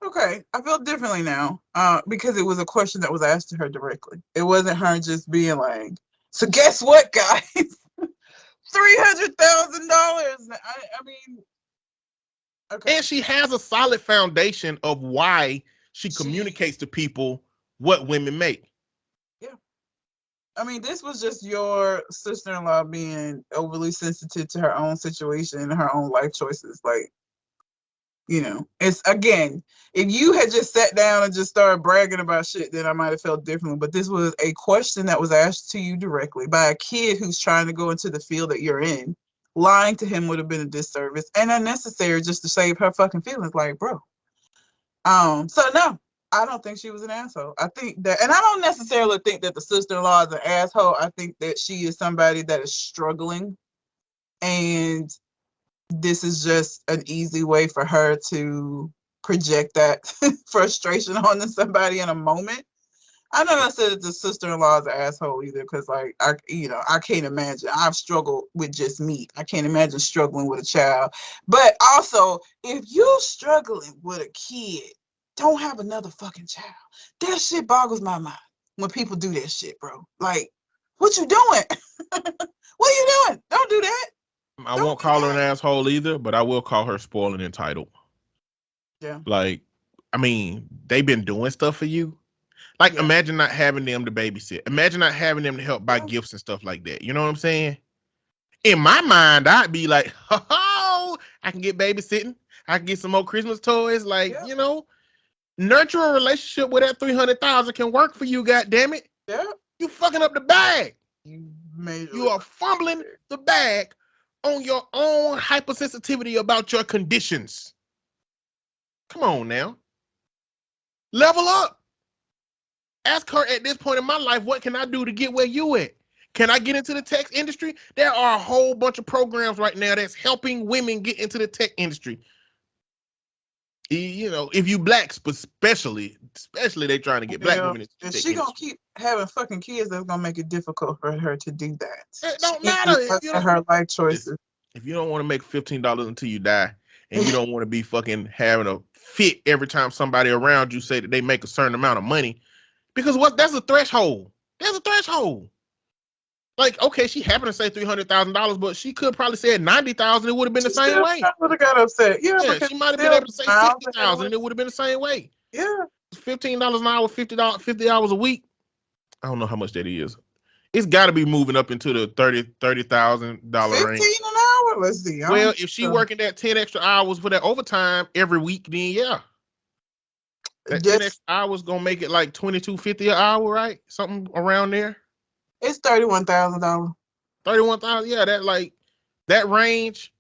S3: Okay, I feel differently now because it was a question that was asked to her directly. It wasn't her just being like, so guess what, guys? $300,000. I mean, okay.
S1: And she has a solid foundation of why she communicates to people what women make.
S3: Yeah. I mean, this was just your sister-in-law being overly sensitive to her own situation and her own life choices. Like, you know, it's, again, if you had just sat down and just started bragging about shit, then I might have felt differently. But this was a question that was asked to you directly by a kid who's trying to go into the field that you're in. Lying to him would have been a disservice and unnecessary just to save her fucking feelings. Like, bro. So no, I don't think she was an asshole. I think that, and I don't necessarily think that the sister-in-law is an asshole. I think that she is somebody that is struggling, and this is just an easy way for her to project that frustration onto somebody in a moment. I never said that the sister-in-law is an asshole either, because like I can't imagine. I've struggled with just me. I can't imagine struggling with a child. But also, if you're struggling with a kid, don't have another fucking child. That shit boggles my mind when people do that shit, bro. Like, what you doing? What you doing? Don't do that.
S1: I won't call her an asshole either, but I will call her spoiled and entitled.
S3: Yeah.
S1: Like, I mean, they've been doing stuff for you. Like, imagine not having them to babysit. Imagine not having them to help buy gifts and stuff like that. You know what I'm saying? In my mind, I'd be like, oh, I can get babysitting. I can get some more Christmas toys. Like, you know, nurture a relationship where that $300,000 can work for you. God damn it!
S3: Yeah.
S1: You fucking up the bag.
S3: You
S1: are fumbling the bag on your own hypersensitivity about your conditions. Come on now. Level up. Ask her at this point in my life, what can I do to get where you at? Can I get into the tech industry? There are a whole bunch of programs right now that's helping women get into the tech industry. You know, if you black, especially they trying to get black women into the tech
S3: she
S1: industry.
S3: Gonna keep having fucking kids, that's gonna make it difficult for her to do that.
S1: It don't matter if you don't,
S3: her life choices.
S1: If you don't want to make $15 until you die, and you don't want to be fucking having a fit every time somebody around you say that they make a certain amount of money, because that's a threshold. There's a threshold. Like, okay, she happened to say $300,000, but she could probably say $90,000. It would have been the same way.
S3: I would have got upset. Yeah,
S1: she might have been able to say $50,000, and it would have been the same way.
S3: Yeah,
S1: $15 an hour, $50 hours a week. I don't know how much that is. It's got to be moving up into the $30,000 range. $15
S3: an hour. Let's see.
S1: Well, if she working that 10 extra hours for that overtime every week, then yeah. That 10 extra hours gonna make it like $22.50 an hour, right? Something around there.
S3: It's $31,000.
S1: $31,000, yeah. That range.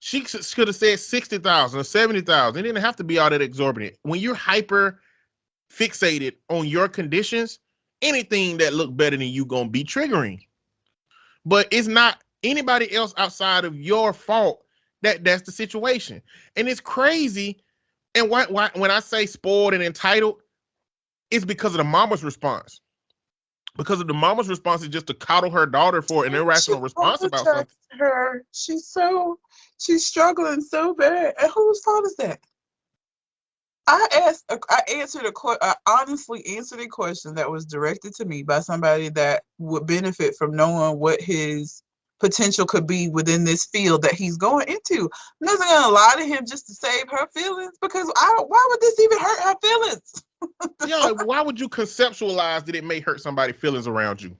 S1: She could have said $60,000 or $70,000. It didn't have to be all that exorbitant. When you're hyper fixated on your conditions, anything that look better than you gonna be triggering. But it's not anybody else outside of your fault that's the situation. And it's crazy. And why when I say spoiled and entitled, it's because of the mama's response. Because of the mama's response is just to coddle her daughter for an irrational response about something.
S3: Her, she's struggling so bad. And whose fault is that? I honestly answered a question that was directed to me by somebody that would benefit from knowing what his potential could be within this field that he's going into. I'm not gonna lie to him just to save her feelings, because why would this even hurt her feelings?
S1: Yeah, why would you conceptualize that it may hurt somebody's feelings around you?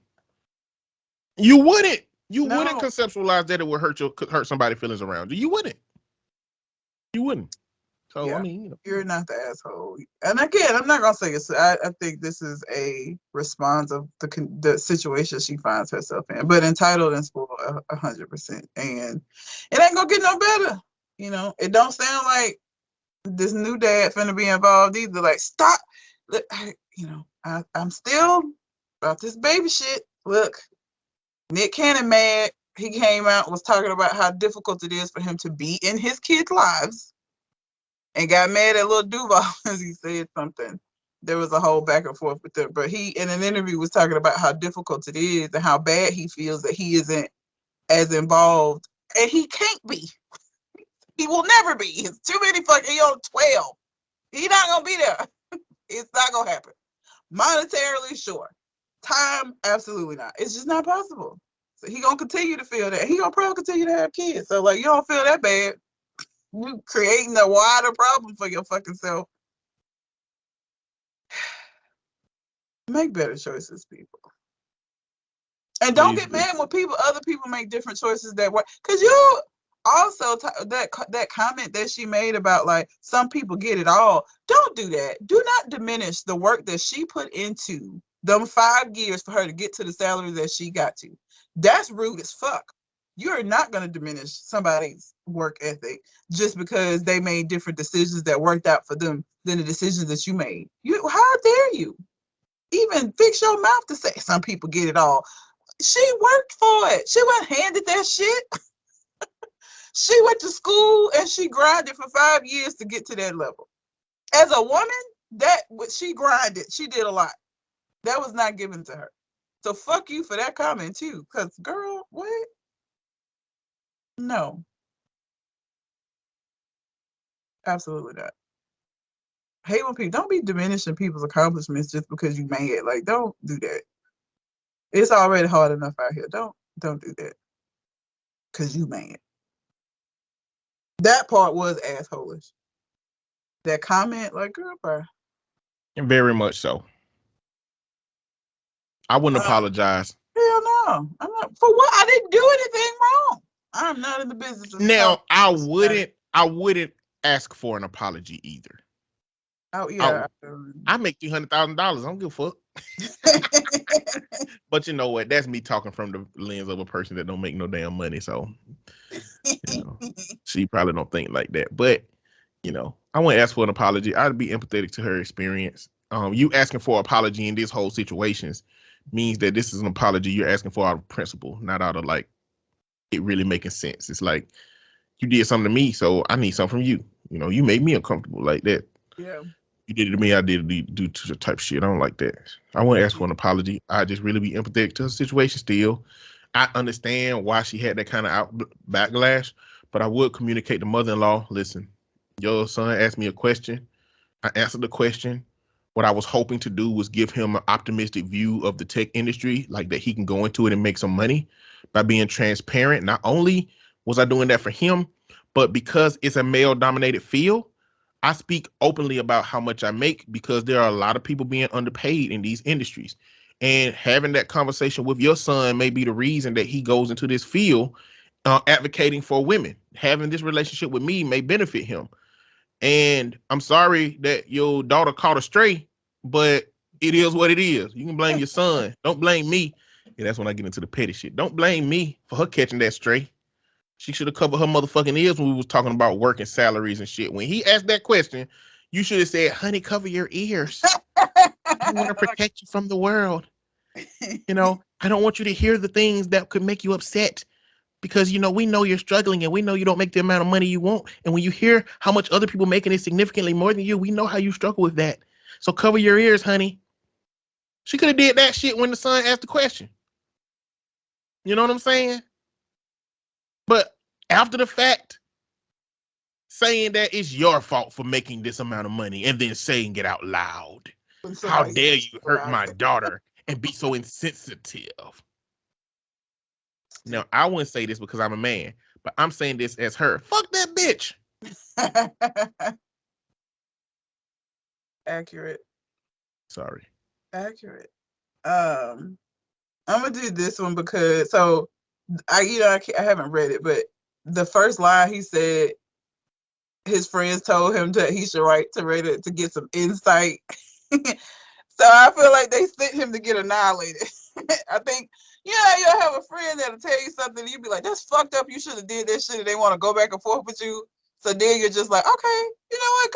S1: You wouldn't. You wouldn't conceptualize that it would hurt somebody's feelings around you. You wouldn't. You wouldn't. So yeah, I mean,
S3: you're not the asshole. And again, I'm not gonna say it's. I think this is a response of the situation she finds herself in. But entitled and spoiled 100%, and it ain't gonna get no better. You know, it don't sound like this new dad finna be involved either. Like, stop. Look, I'm still about this baby shit. Look, Nick Cannon mad. He came out and was talking about how difficult it is for him to be in his kids' lives. And got mad at Lil Duval as he said something. There was a whole back and forth with it. But he, in an interview, was talking about how difficult it is and how bad he feels that he isn't as involved. And he can't be. He will never be. It's too many fucking, he on 12. He's not going to be there. It's not going to happen. Monetarily, sure. Time, absolutely not. It's just not possible. So he going to continue to feel that. He going to probably continue to have kids. So, like, you don't feel that bad. You creating a wider problem for your fucking self. Make better choices, people. And don't get mad when other people make different choices that work. Because you also, that comment that she made about, like, some people get it all. Don't do that. Do not diminish the work that she put into them 5 years for her to get to the salary that she got to. That's rude as fuck. you're not going to diminish somebody's work ethic just because they made different decisions that worked out for them than the decisions that you made. How dare you even fix your mouth to say some people get it all? She worked for it. She went handed that shit. She went to school and she grinded for 5 years to get to that level. As a woman, that what she grinded, she did a lot. That was not given to her. So fuck you for that comment too. Cause girl, what? No. Absolutely not. Hate when people don't be diminishing people's accomplishments just because you made it. Like, don't do that. It's already hard enough out here. Don't do that. Cause you made it. That part was assholish. That comment, like, girl, bro.
S1: Very much so. I wouldn't apologize.
S3: Hell no. I'm not for what? I didn't do anything wrong. I'm not in the business of
S1: Now, I wouldn't ask for an apology either.
S3: Oh yeah.
S1: I make $300,000. I don't give a fuck. But you know what? That's me talking from the lens of a person that don't make no damn money. So, you know, she probably don't think like that. But, you know, I wouldn't ask for an apology. I'd be empathetic to her experience. You asking for an apology in this whole situations means that this is an apology you're asking for out of principle, not out of like it really making sense. It's like you did something to me, so I need something from you. You know, you made me uncomfortable like that.
S3: Yeah.
S1: You did it to me, I did it do to the type of shit. I don't like that. I wouldn't ask for an apology. I just really be empathetic to her situation still. I understand why she had that kind of backlash, but I would communicate to mother-in-law, listen, your son asked me a question. I answered the question. What I was hoping to do was give him an optimistic view of the tech industry, like that he can go into it and make some money by being transparent. Not only was I doing that for him, but because it's a male-dominated field, I speak openly about how much I make because there are a lot of people being underpaid in these industries. And having that conversation with your son may be the reason that he goes into this field advocating for women. Having this relationship with me may benefit him. And I'm sorry that your daughter caught a stray, but it is what it is. You can blame your son. Don't blame me. And that's when I get into the petty shit. Don't blame me for her catching that stray. She should have covered her motherfucking ears when we was talking about work and salaries and shit. When he asked that question, you should have said, honey, cover your ears. I want to protect you from the world. You know, I don't want you to hear the things that could make you upset. Because, you know, we know you're struggling and we know you don't make the amount of money you want. And when you hear how much other people making it significantly more than you, we know how you struggle with that. So cover your ears, honey. She could have did that shit when the son asked the question. You know what I'm saying? But after the fact, saying that it's your fault for making this amount of money and then saying it out loud. How dare you hurt my daughter and be so insensitive? Now, I wouldn't say this because I'm a man, but I'm saying this as her. Fuck that bitch.
S3: Accurate.
S1: Sorry.
S3: Accurate. I'm gonna do this one because I haven't read it, but the first line he said his friends told him that he should write to Reddit to get some insight. So I feel like they sent him to get annihilated. I think, you'll have a friend that'll tell you something and you'll be like, that's fucked up. You should have did that shit, and they want to go back and forth with you. So then you're just like, okay, you know what?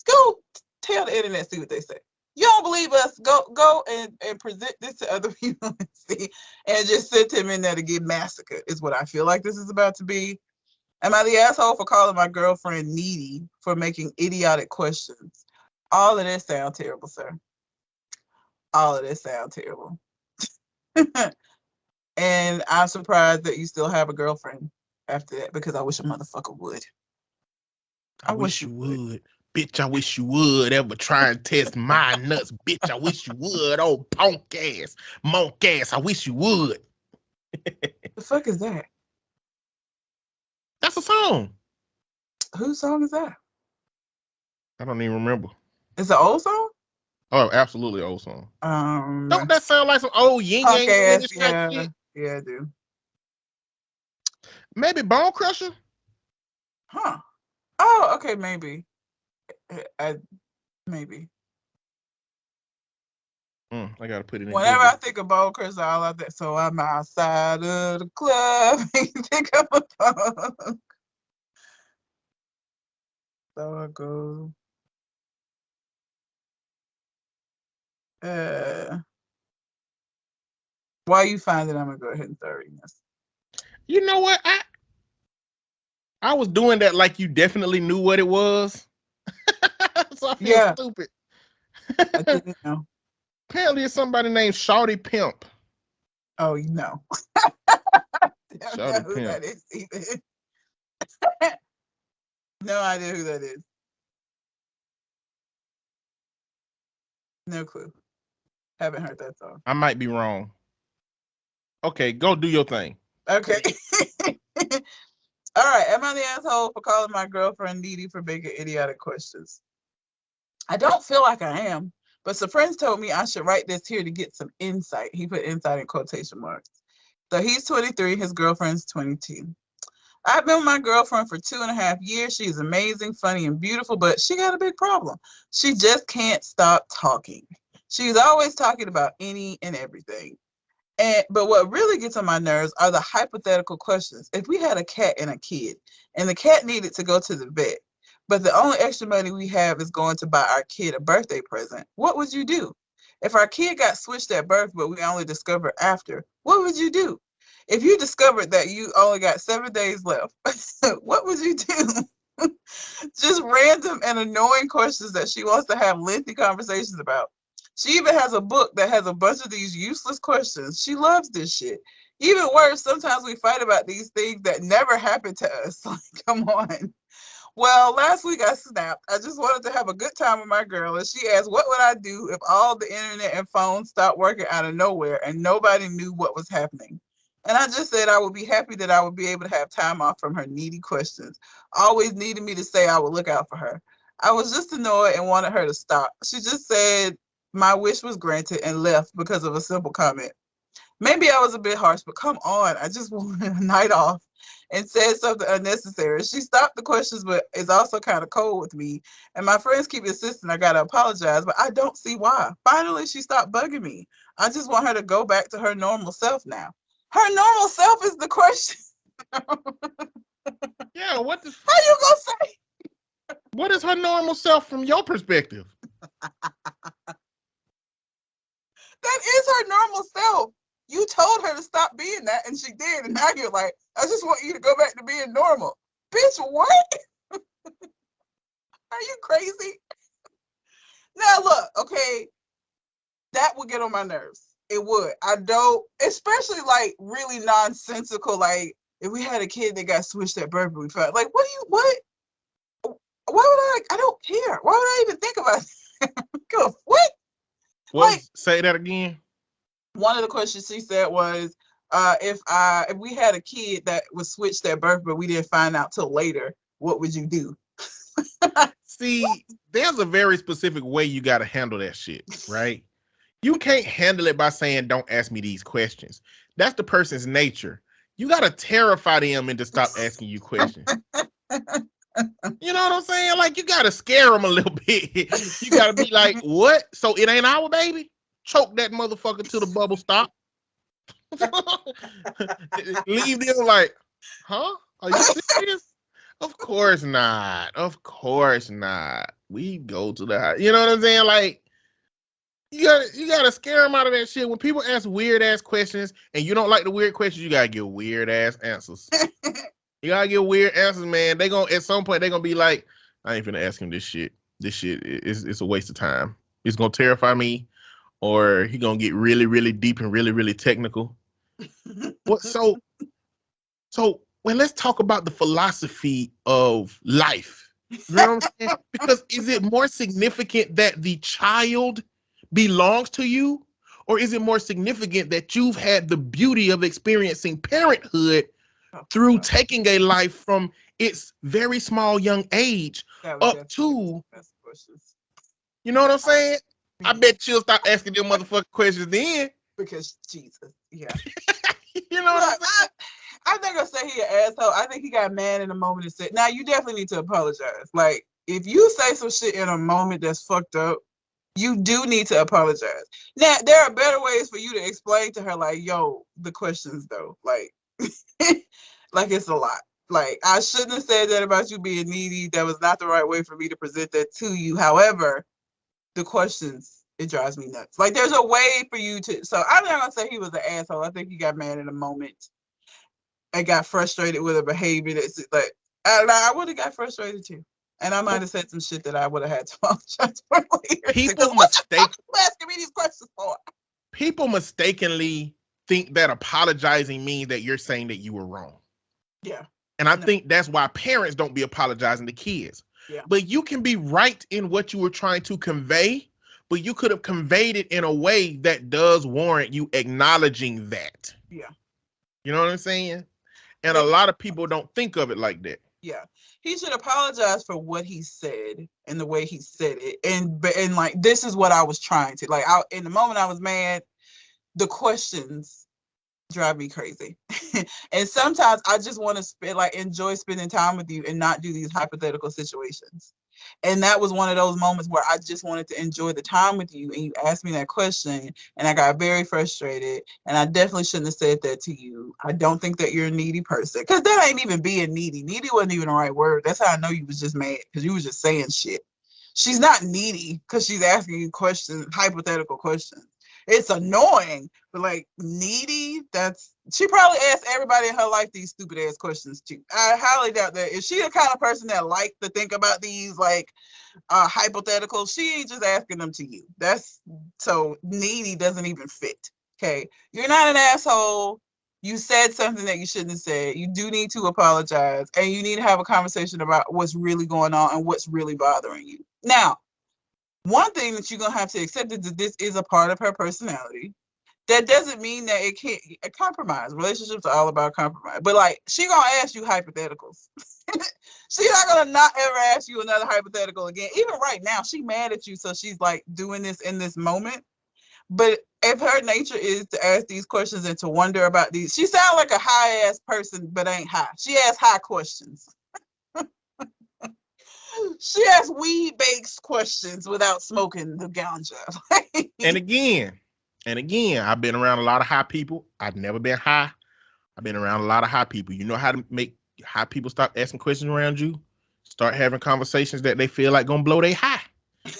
S3: Go tell the internet, see what they say. You don't believe us? Go and present this to other people and see, and just send him in there to get massacred is what I feel like this is about to be. Am I the asshole for calling my girlfriend needy for making idiotic questions? All of this sound terrible, sir. All of this sound terrible. And I'm surprised that you still have a girlfriend after that, because I wish a motherfucker would.
S1: I wish you would. Bitch, I wish you would ever try and test my nuts. Bitch, I wish you would. Oh, punk ass. Monk ass. I wish you would.
S3: The fuck is that?
S1: That's a song.
S3: Whose song is that?
S1: I don't even remember.
S3: It's an old song?
S1: Oh, absolutely old song. Don't that sound like some old yin yang
S3: ass,
S1: shit?
S3: Yeah, I do.
S1: Maybe Bone Crusher?
S3: Huh. Oh, okay, maybe. Maybe.
S1: I gotta put it in
S3: Whenever
S1: Google.
S3: I think about Chris, all I think, so I'm outside of the club. You think I'm a punk. So I go. While you find it, I'm gonna go ahead and start reading this.
S1: You know what? I was doing that like you definitely knew what it was. So I feel stupid.
S3: I didn't know.
S1: Apparently it's somebody named Shawty Pimp.
S3: Oh, you know. Don't know
S1: Shawty
S3: who
S1: Pimp.
S3: that is either. No idea who that is. No clue. Haven't heard that song.
S1: I might be wrong. Okay, go do your thing.
S3: Okay. All right. Am I the asshole for calling my girlfriend needy for making idiotic questions? I don't feel like I am, but some friends told me I should write this here to get some insight. He put insight in quotation marks. So he's 23, his girlfriend's 22. I've been with my girlfriend for 2.5 years. She's amazing, funny, and beautiful, but she got a big problem. She just can't stop talking. She's always talking about any and everything. But what really gets on my nerves are the hypothetical questions. If we had a cat and a kid, and the cat needed to go to the vet, but the only extra money we have is going to buy our kid a birthday present, what would you do? If our kid got switched at birth, but we only discovered after, what would you do? If you discovered that you only got 7 days left, what would you do? Just random and annoying questions that she wants to have lengthy conversations about. She even has a book that has a bunch of these useless questions. She loves this shit. Even worse, sometimes we fight about these things that never happened to us. Like, come on. Well, last week I snapped. I just wanted to have a good time with my girl, and she asked, what would I do if all the internet and phones stopped working out of nowhere and nobody knew what was happening? And I just said I would be happy that I would be able to have time off from her needy questions, always needing me to say I would look out for her. I was just annoyed and wanted her to stop. She just said my wish was granted and left because of a simple comment. Maybe I was a bit harsh, but come on, I just wanted a night off and said something unnecessary. She stopped the questions, but is also kind of cold with me. And my friends keep insisting I gotta apologize, but I don't see why. Finally, she stopped bugging me. I just want her to go back to her normal self now. Her normal self is the question.
S1: Yeah, what the?
S3: How you gonna say?
S1: What is her normal self from your perspective?
S3: That is her normal self. You told her to stop being that, and she did. And now you're like, I just want you to go back to being normal. Bitch, what? Are you crazy? Now, look, okay, that would get on my nerves. It would. I don't, especially like really nonsensical, like if we had a kid that got switched at birth, we felt like, what? Why would I don't care. Why would I even think about it? What?
S1: Like, say that again.
S3: One of the questions she said was, if we had a kid that was switched at birth, but we didn't find out till later, what would you do?
S1: See, there's a very specific way you got to handle that shit, right? You can't handle it by saying, don't ask me these questions. That's the person's nature. You got to terrify them into stop asking you questions. You know what I'm saying? Like, you got to scare them a little bit. You got to be like, what? So it ain't our baby? Choke that motherfucker till the bubble stop. Leave them like, huh? Are you serious? Of course not. Of course not. We go to the house. You know what I'm saying? Like, you gotta scare them out of that shit. When people ask weird ass questions and you don't like the weird questions, you gotta give weird ass answers. You gotta give weird answers, man. They gonna at some point they gonna be like, I ain't finna ask him this shit. This shit is a waste of time. It's gonna terrify me, or he gonna get really, really deep and really, really technical. What? So well, let's talk about the philosophy of life. You know what I'm saying? Because is it more significant that the child belongs to you, or is it more significant that you've had the beauty of experiencing parenthood through taking a life from its very small young age up to, you know what I'm saying? I bet you'll stop asking them motherfucking questions then.
S3: Because Jesus, yeah.
S1: You know what I'm saying?
S3: I'm not gonna say he an asshole. I think he got mad in a moment and said, now you definitely need to apologize. Like, if you say some shit in a moment that's fucked up, you do need to apologize. Now, there are better ways for you to explain to her, like, yo, the questions though, like, like it's a lot. Like, I shouldn't have said that about you being needy. That was not the right way for me to present that to you. However, the questions, it drives me nuts. Like, there's a way for you to, so I'm not gonna say he was an asshole. I think he got mad in a moment and got frustrated with a behavior that's like, I would have got frustrated too. And I might have said some shit that I would have had to apologize for later.
S1: People
S3: What the fuck
S1: mistake
S3: you asking me these questions for?
S1: people mistakenly think that apologizing means that you're saying that you were wrong.
S3: Yeah.
S1: And I think that's why parents don't be apologizing to kids.
S3: Yeah.
S1: But you can be right in what you were trying to convey, but you could have conveyed it in a way that does warrant you acknowledging that.
S3: Yeah.
S1: You know what I'm saying? And a lot of people don't think of it like that.
S3: Yeah. He should apologize for what he said and the way he said it. And like, this is what I was trying to, like, in the moment I was mad, the questions drive me crazy. And sometimes I just want to enjoy spending time with you and not do these hypothetical situations. And that was one of those moments where I just wanted to enjoy the time with you, and you asked me that question and I got very frustrated, and I definitely shouldn't have said that to you. I don't think that you're a needy person, because that ain't even being needy. Needy wasn't even the right word. That's how I know you was just mad, because you was just saying shit. She's not needy because she's asking you questions, hypothetical questions. It's annoying, but like, needy, she probably asked everybody in her life these stupid ass questions too. I highly doubt that. If she the kind of person that like to think about these like hypotheticals, she ain't just asking them to you. So needy doesn't even fit. Okay. You're not an asshole. You said something that you shouldn't have said. You do need to apologize, and you need to have a conversation about what's really going on and what's really bothering you. Now, one thing that you're going to have to accept is that this is a part of her personality. That doesn't mean that it can't compromise. Relationships are all about compromise. But like, she going to ask you hypotheticals. She's not going to not ever ask you another hypothetical again. Even right now, she's mad at you, so she's like doing this in this moment. But if her nature is to ask these questions and to wonder about these, she sounds like a high ass person, but ain't high. She asks high questions. She asks weed-based questions without smoking the ganja.
S1: And again, I've been around a lot of high people. I've never been high. I've been around a lot of high people. You know how to make high people stop asking questions around you? Start having conversations that they feel like gonna blow their high.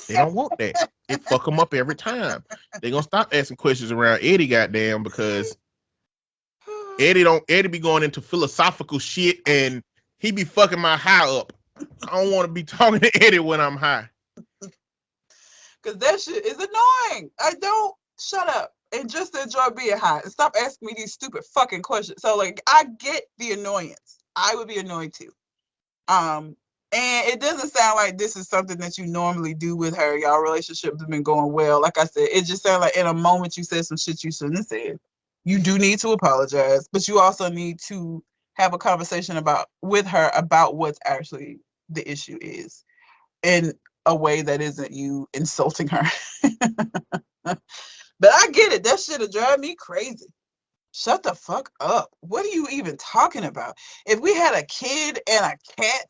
S1: They don't want that. It fuck them up every time. They gonna stop asking questions around Eddie, goddamn, because Eddie be going into philosophical shit, and he be fucking my high up. I don't want to be talking to Eddie when I'm high.
S3: Because that shit is annoying. I don't. Shut up and just enjoy being high. And stop asking me these stupid fucking questions. So, like, I get the annoyance. I would be annoyed too. And it doesn't sound like this is something that you normally do with her. Y'all relationship has been going well. Like I said, it just sounds like in a moment you said some shit you shouldn't have said. You do need to apologize, but you also need to have a conversation with her about what's actually the issue is, in a way that isn't you insulting her. But I get it. That shit'll drive me crazy. Shut the fuck up. What are you even talking about? If we had a kid and a cat,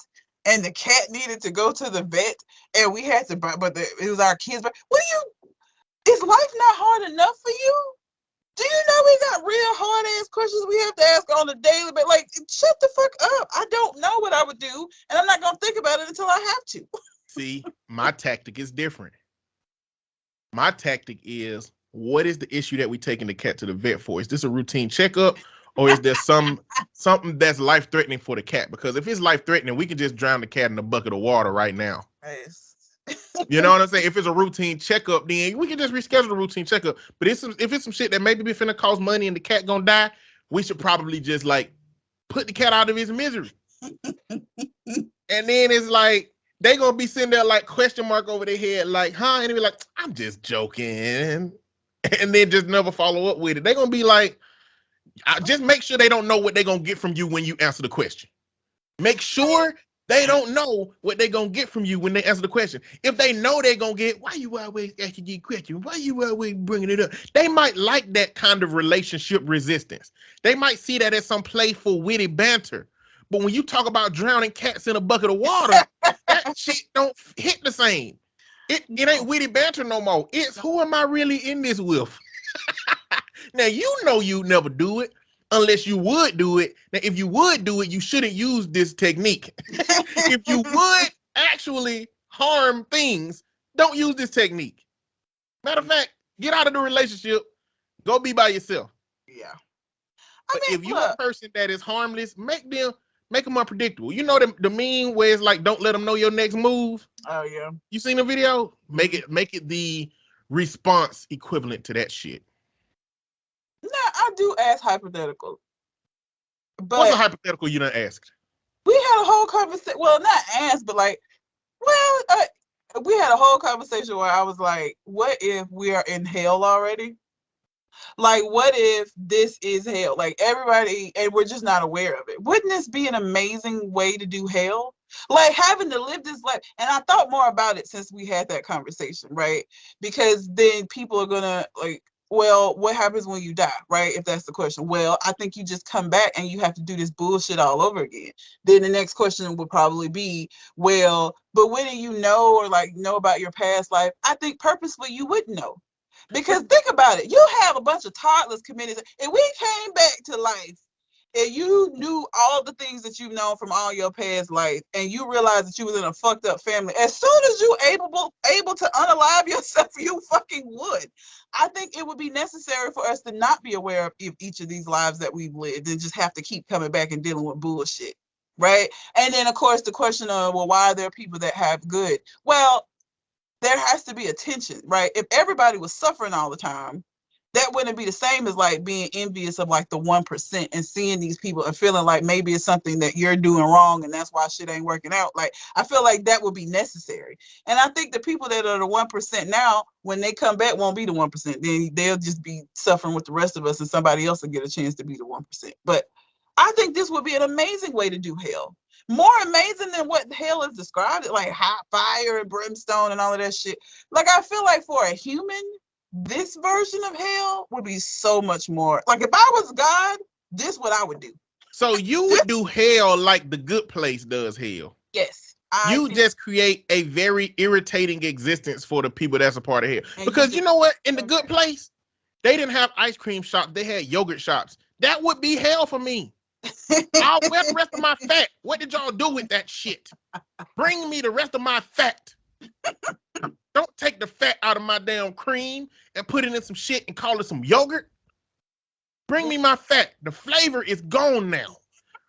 S3: and the cat needed to go to the vet, and we had to buy, it was our kids. But is life not hard enough for you? Do you know we got real hard ass questions we have to ask on a daily? But like, shut the fuck up. I don't know what I would do, and I'm not gonna think about it until I have to.
S1: See, my tactic is different. My tactic is, what is the issue that we taking the cat to the vet for? Is this a routine checkup, or is there something that's life threatening for the cat? Because if it's life threatening, we can just drown the cat in a bucket of water right now.
S3: Nice.
S1: You know what I'm saying? If it's a routine checkup, then we can just reschedule the routine checkup. But if it's some shit that maybe be finna cost money and the cat gonna die, we should probably just like put the cat out of his misery. And then it's like, they gonna be sitting there like question mark over their head, like, huh? And they be like, I'm just joking. And then just never follow up with it. They gonna be like, just make sure they don't know what they gonna get from you when you answer the question. Make sure they don't know what they gonna get from you when they answer the question. If they know they're gonna get, why you always asking these questions? Why you always bringing it up? They might like that kind of relationship resistance. They might see that as some playful, witty banter. But when you talk about drowning cats in a bucket of water, that shit don't hit the same. It ain't witty banter no more. It's who am I really in this with? Now you know you never do it unless you would do it. Now if you would do it, you shouldn't use this technique. If you would actually harm things, don't use this technique. Matter of fact, get out of the relationship. Go be by yourself.
S3: Yeah.
S1: But if you're a person that is harmless, make them unpredictable. You know the meme where it's like, don't let them know your next move.
S3: Oh yeah.
S1: You seen the video? Make it the response equivalent to that shit.
S3: Nah, I do ask hypothetical. But
S1: what's a hypothetical you done asked?
S3: We had a whole conversation. Well, not asked, but like, we had a whole conversation where I was like, what if we are in hell already? Like, what if this is hell? Like, everybody, and we're just not aware of it. Wouldn't this be an amazing way to do hell? Like, having to live this life. And I thought more about it since we had that conversation, right? Because then people are gonna, like, well, what happens when you die, right? If that's the question. Well, I think you just come back and you have to do this bullshit all over again. Then the next question would probably be, well, but when do you know, or like know about your past life? I think purposefully you wouldn't know. Because think about it, you have a bunch of toddlers committing, and we came back to life, and you knew all the things that you've known from all your past life, and you realized that you was in a fucked up family. As soon as you able to unalive yourself, you fucking would. I think it would be necessary for us to not be aware of each of these lives that we've lived and just have to keep coming back and dealing with bullshit, right? And then, of course, the question of, well, why are there people that have good? Well, there has to be a tension, right? If everybody was suffering all the time, that wouldn't be the same as like being envious of like the 1% and seeing these people and feeling like maybe it's something that you're doing wrong and that's why shit ain't working out. Like, I feel like that would be necessary. And I think the people that are the 1% now, when they come back, won't be the 1%. Then they'll just be suffering with the rest of us and somebody else will get a chance to be the 1%. But I think this would be an amazing way to do hell. More amazing than what hell is described, like hot fire and brimstone and all of that shit. Like, I feel like for a human, this version of hell would be so much more. Like, if I was God, this is what I would do.
S1: So you would do hell like The Good Place does hell.
S3: Yes.
S1: You just create a very irritating existence for the people that's a part of hell. Because you know what? In The Good Place, they didn't have ice cream shops. They had yogurt shops. That would be hell for me. I'll wear the rest of my fat. What did y'all do with that shit? Bring me the rest of my fat. Don't take the fat out of my damn cream and put it in some shit and call it some yogurt. Bring me my fat. The flavor is gone now.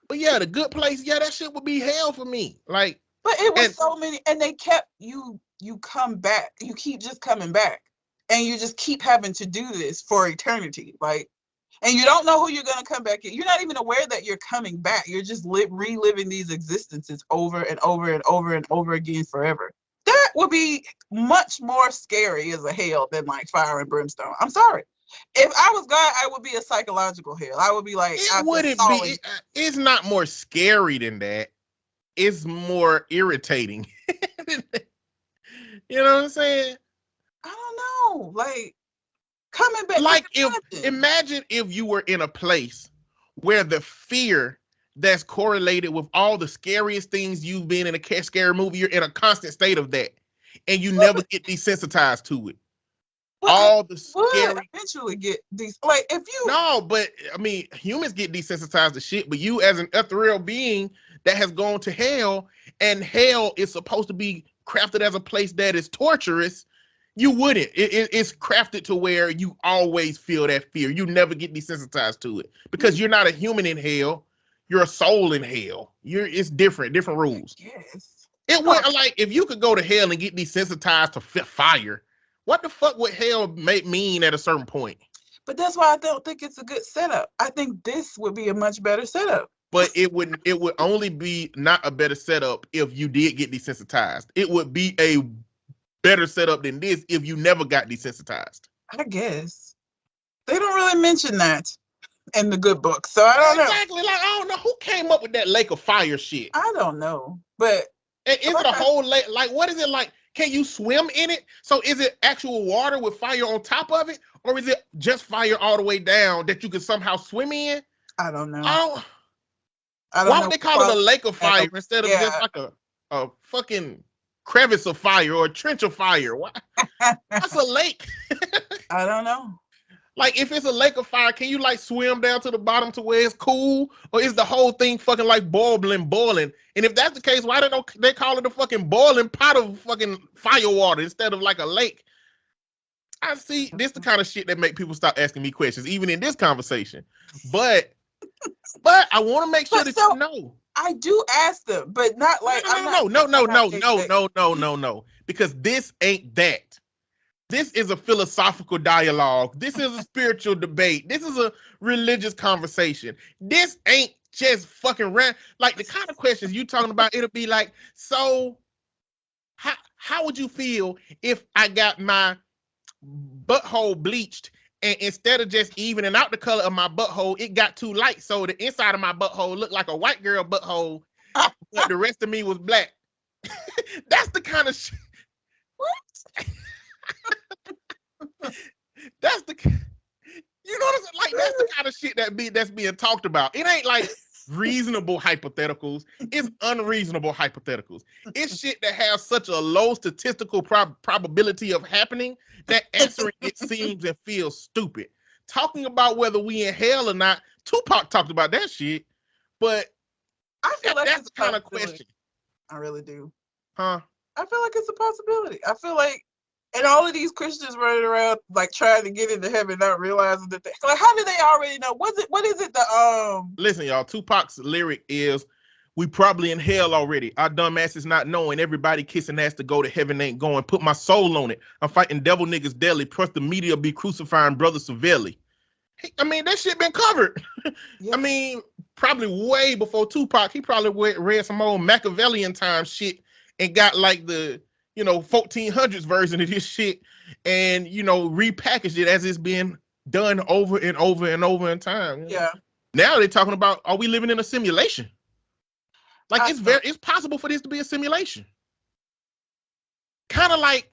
S1: But yeah, The Good Place, yeah, that shit would be hell for me. Like,
S3: but it was so many, and they kept you come back. You keep just coming back. And you just keep having to do this for eternity. Like, and you don't know who you're going to come back in. You're not even aware that you're coming back. You're just reliving these existences over and over and over and over again forever. That would be much more scary as a hell than like fire and brimstone. I'm sorry. If I was God, I would be a psychological hell. I would be like,
S1: it wouldn't be. It's not more scary than that. It's more irritating. You know what I'm saying?
S3: I don't know. Like, coming back.
S1: Like, imagine if you were in a place where the fear that's correlated with all the scariest things you've been in a scary movie, you're in a constant state of that, and you never get desensitized to it. All the scary.
S3: Eventually get these. Like, if you.
S1: No, but I mean, humans get desensitized to shit, but you as an ethereal being that has gone to hell, and hell is supposed to be crafted as a place that is torturous. You wouldn't. It's crafted to where you always feel that fear. You never get desensitized to it because you're not a human in hell. You're a soul in hell. It's different rules.
S3: Yes.
S1: It went like if you could go to hell and get desensitized to fire, what the fuck would hell mean at a certain point?
S3: But that's why I don't think it's a good setup. I think this would be a much better setup.
S1: But it would only be not a better setup if you did get desensitized. It would be a better setup than this if you never got desensitized.
S3: I guess they don't really mention that in the good book, so I don't know.
S1: Exactly. Like, I don't know who came up with that lake of fire shit.
S3: I don't know, but
S1: is it a whole lake? Like, what is it like? Can you swim in it? So is it actual water with fire on top of it, or is it just fire all the way down that you can somehow swim in?
S3: I don't know.
S1: Why would they call it a lake of fire instead of just like a fucking crevice of fire or a trench of fire? What's a lake?
S3: I don't know.
S1: Like, if it's a lake of fire, can you like swim down to the bottom to where it's cool, or is the whole thing fucking like boiling? And if that's the case, why don't they call it a fucking boiling pot of fucking fire water instead of like a lake? I see this the kind of shit that make people stop asking me questions, even in this conversation. But I want to make sure that you know.
S3: I do ask them, but not like
S1: no. Because this ain't that. This is a philosophical dialogue. This is a spiritual debate. This is a religious conversation. This ain't just fucking like the kind of questions you talking about. It'll be like, so how would you feel if I got my butthole bleached and instead of just evening out the color of my butthole, it got too light, so the inside of my butthole looked like a white girl butthole, but the rest of me was black. That's the kind of shit. What? That's the, you know what I'm saying? Like, that's the kind of shit that's being talked about. It ain't like reasonable hypotheticals. It's unreasonable hypotheticals. It's shit that has such a low statistical probability of happening that answering it seems and feels stupid. Talking about whether we in hell or not, Tupac talked about that shit, but
S3: I feel like
S1: that's the kind of question.
S3: I really do.
S1: Huh?
S3: I feel like it's a possibility. I feel like, and all of these Christians running around like trying to get into heaven, not realizing that like, how do they already know? What is it?
S1: Listen, y'all. Tupac's lyric is, "We probably in hell already. Our dumb asses not knowing. Everybody kissing ass to go to heaven ain't going. Put my soul on it. I'm fighting devil niggas daily. Trust the media be crucifying brother severely." I mean, that shit been covered. Yeah. I mean, probably way before Tupac. He probably read some old Machiavellian time shit and got like the 1400s version of this shit and repackaged it as it's been done over and over and over in time.
S3: Yeah.
S1: Now they're talking about, are we living in a simulation? Like, it's possible for this to be a simulation. Kind of like,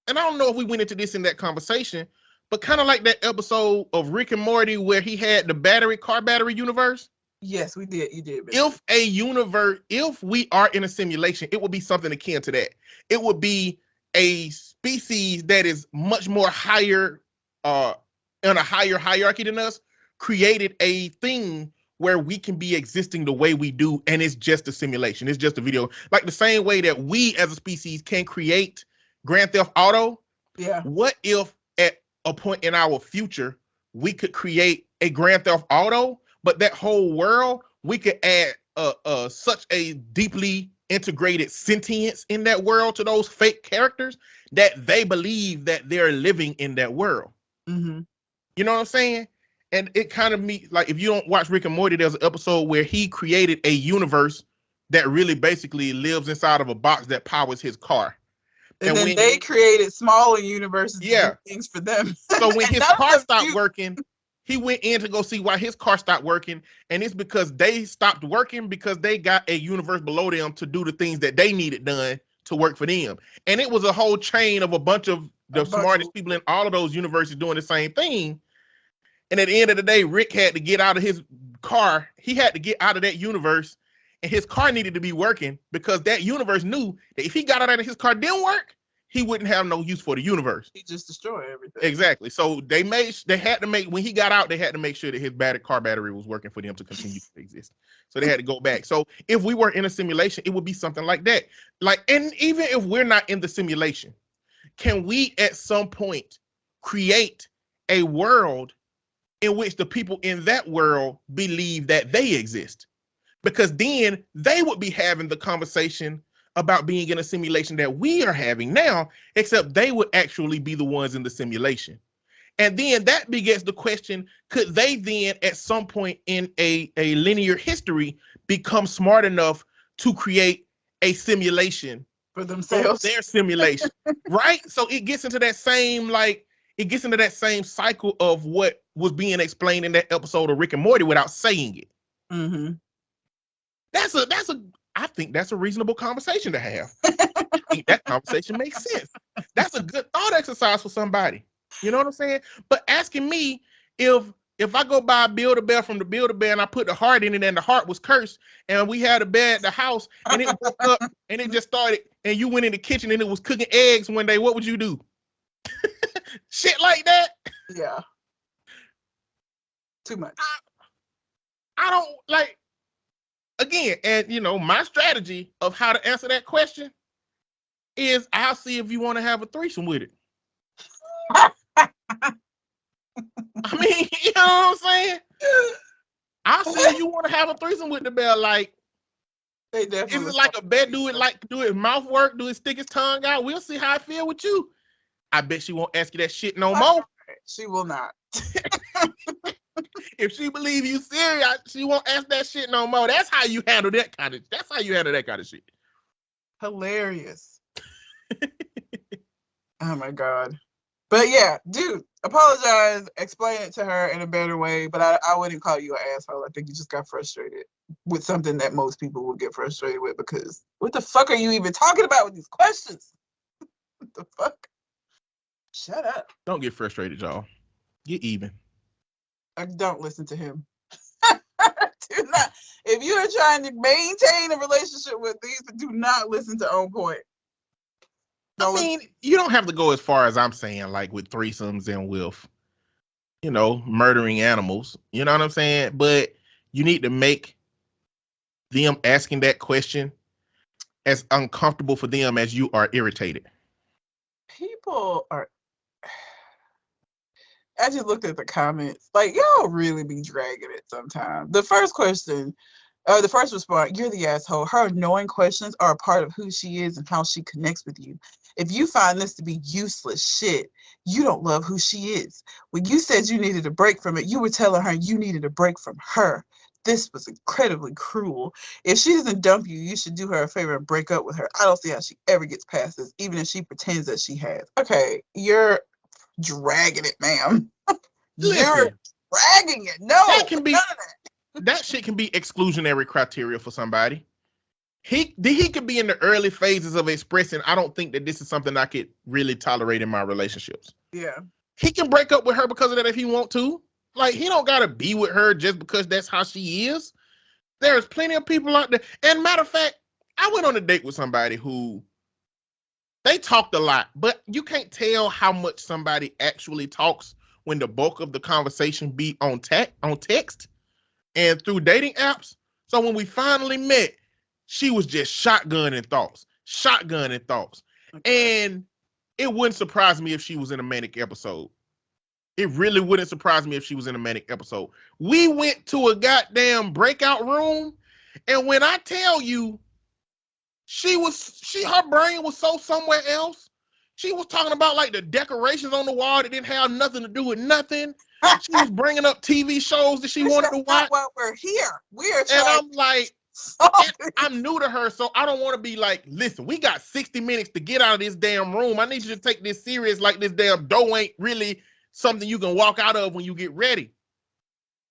S1: and I don't know if we went into this in that conversation, but kind of like that episode of Rick and Morty where he had the car battery universe.
S3: Yes, we did. You did.
S1: If we are in a simulation, it would be something akin to that. It would be a species that is much more higher, in a higher hierarchy than us, created a thing where we can be existing the way we do, and it's just a simulation. It's just a video. Like the same way that we as a species can create Grand Theft Auto. Yeah. What if at a point in our future, we could create a Grand Theft Auto, but that whole world, we could add such a deeply integrated sentience in that world to those fake characters that they believe that they're living in that world. Mm-hmm. You know what I'm saying? And it kind of like, if you don't watch Rick and Morty, there's an episode where he created a universe that really basically lives inside of a box that powers his car.
S3: And then they created smaller universes to do things for them.
S1: So when his car stopped working, he went in to go see why his car stopped working. And it's because they stopped working because they got a universe below them to do the things that they needed done to work for them. And it was a whole chain of a bunch of the smartest people in all of those universes doing the same thing. And at the end of the day, Rick had to get out of his car. He had to get out of that universe, and his car needed to be working because that universe knew that if he got out of his car didn't work, he wouldn't have no use for the universe.
S3: He just destroyed everything.
S1: Exactly. So they had to make, when he got out, they had to make sure that his car battery was working for them to continue to exist. So they had to go back. So if we were in a simulation, it would be something like that. Like, and even if we're not in the simulation, can we at some point create a world in which the people in that world believe that they exist? Because then they would be having the conversation about being in a simulation that we are having now, except they would actually be the ones in the simulation. And then that begets the question, could they then at some point in a linear history become smart enough to create a simulation
S3: for themselves,
S1: their simulation, right? So it gets into that same, cycle of what was being explained in that episode of Rick and Morty without saying it. Mm-hmm. I think that's a reasonable conversation to have. I think that conversation makes sense. That's a good thought exercise for somebody. You know what I'm saying? But asking me if I go buy a Build-A-Bear from the Build-A-Bear and I put the heart in it and the heart was cursed and we had a bear at the house and it woke up and it just started and you went in the kitchen and it was cooking eggs one day, what would you do? Shit like that.
S3: Yeah. Too much.
S1: I don't like, again, and my strategy of how to answer that question is I'll see if you want to have a threesome with it. I mean, you know what I'm saying? I'll see if you want to have a threesome with the bear. Like,
S3: They
S1: is
S3: definitely
S1: it like a bear? Do it mouth work? Do it stick his tongue out? We'll see how I feel with you. I bet she won't ask you that shit no more.
S3: She will not.
S1: If she believe you serious, she won't ask that shit no more. That's how you handle that kind of shit.
S3: Hilarious. Oh my God. But yeah, dude, apologize, explain it to her in a better way, but I wouldn't call you an asshole. I think you just got frustrated with something that most people would get frustrated with, because what the fuck are you even talking about with these questions? What the fuck? Shut up.
S1: Don't get frustrated, y'all. Get even.
S3: Don't listen to him. Do not. If you are trying to maintain a relationship with these, do not listen to On Point.
S1: I mean, you don't have to go as far as I'm saying, like with threesomes and with, murdering animals. You know what I'm saying? But you need to make them asking that question as uncomfortable for them as you are irritated.
S3: People are. I just looked at the comments. Like, y'all really be dragging it sometimes. The first question, the first response, you're the asshole. Her annoying questions are a part of who she is and how she connects with you. If you find this to be useless shit, you don't love who she is. When you said you needed a break from it, you were telling her you needed a break from her. This was incredibly cruel. If she doesn't dump you, you should do her a favor and break up with her. I don't see how she ever gets past this, even if she pretends that she has. Okay, you're dragging it, ma'am. You're dragging it. No,
S1: that can be
S3: none of that.
S1: That shit can be exclusionary criteria for somebody. He could be in the early phases of expressing, I don't think that this is something I could really tolerate in my relationships.
S3: Yeah.
S1: He can break up with her because of that if he want to. Like, he don't gotta be with her just because that's how she is. There's plenty of people out there. And matter of fact, I went on a date with somebody who they talked a lot, but you can't tell how much somebody actually talks when the bulk of the conversation be on text and through dating apps. So when we finally met, she was just shotgunning thoughts. And it wouldn't surprise me if she was in a manic episode. It really wouldn't surprise me if she was in a manic episode. We went to a goddamn breakout room, and when I tell you, her brain was so somewhere else. She was talking about like the decorations on the wall that didn't have nothing to do with nothing. She was bringing up TV shows that she wanted to watch.
S3: Well, we're here. And
S1: I'm like, I'm new to her, so I don't want to be like, listen, we got 60 minutes to get out of this damn room. I need you to take this serious, like this damn door ain't really something you can walk out of when you get ready.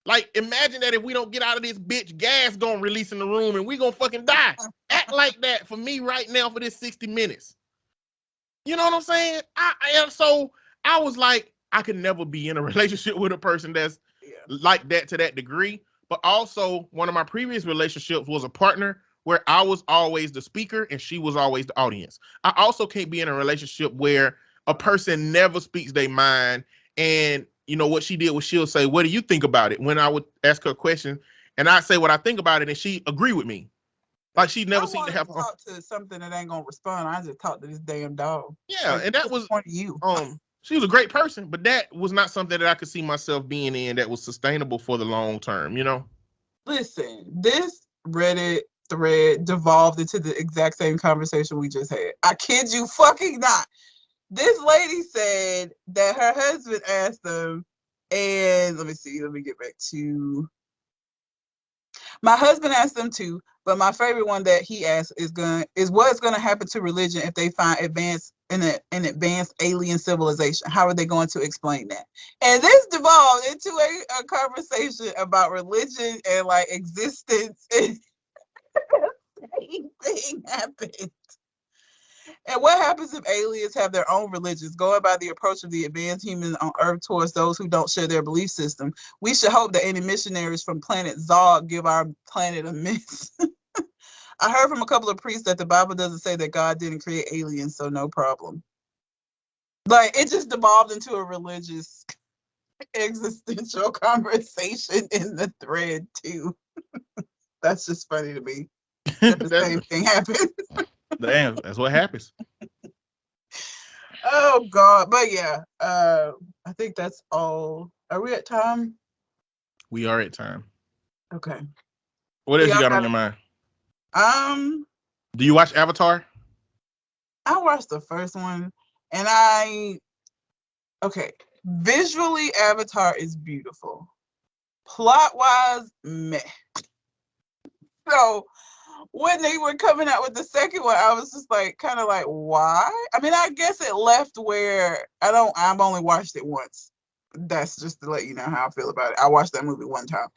S1: Like, imagine that if we don't get out of this bitch, gas gonna release in the room and we gonna fucking die. Act like that for me right now for this 60 minutes. You know what I'm saying? So I was like, I could never be in a relationship with a person that's like that to that degree. But also, one of my previous relationships was a partner where I was always the speaker and she was always the audience. I also can't be in a relationship where a person never speaks their mind. And you know what she did was she'll say, what do you think about it? When I would ask her a question and I'd say what I think about it and she agree with me. Like, she never seemed to have
S3: talk to something that ain't gonna respond. I just talk to this damn dog.
S1: Yeah,
S3: like,
S1: and that was
S3: you.
S1: She was a great person, but that was not something that I could see myself being in that was sustainable for the long term, you know?
S3: Listen, this Reddit thread devolved into the exact same conversation we just had. I kid you fucking not. This lady said that her husband asked them, and let me get back to my husband asked them too, but my favorite one that he asked is what's gonna happen to religion if they find an advanced alien civilization? How are they going to explain that? And this devolved into a conversation about religion and like existence, and same thing happened. And what happens if aliens have their own religions, going by the approach of the advanced humans on Earth towards those who don't share their belief system? We should hope that any missionaries from planet Zog give our planet a miss. I heard from a couple of priests that the Bible doesn't say that God didn't create aliens, so no problem. Like, it just devolved into a religious existential conversation in the thread too. That's just funny to me that the same thing happened.
S1: Damn, that's what happens.
S3: Oh God. But yeah, I think that's all. Are we at time?
S1: We are at time.
S3: Okay.
S1: What else you got on your mind? Do you watch Avatar?
S3: I watched the first one, and okay, visually Avatar is beautiful. Plot wise, meh. So when they were coming out with the second one, I was just like, kind of like, why? I mean, I guess it left where I've only watched it once. That's just to let you know how I feel about it. I watched that movie one time.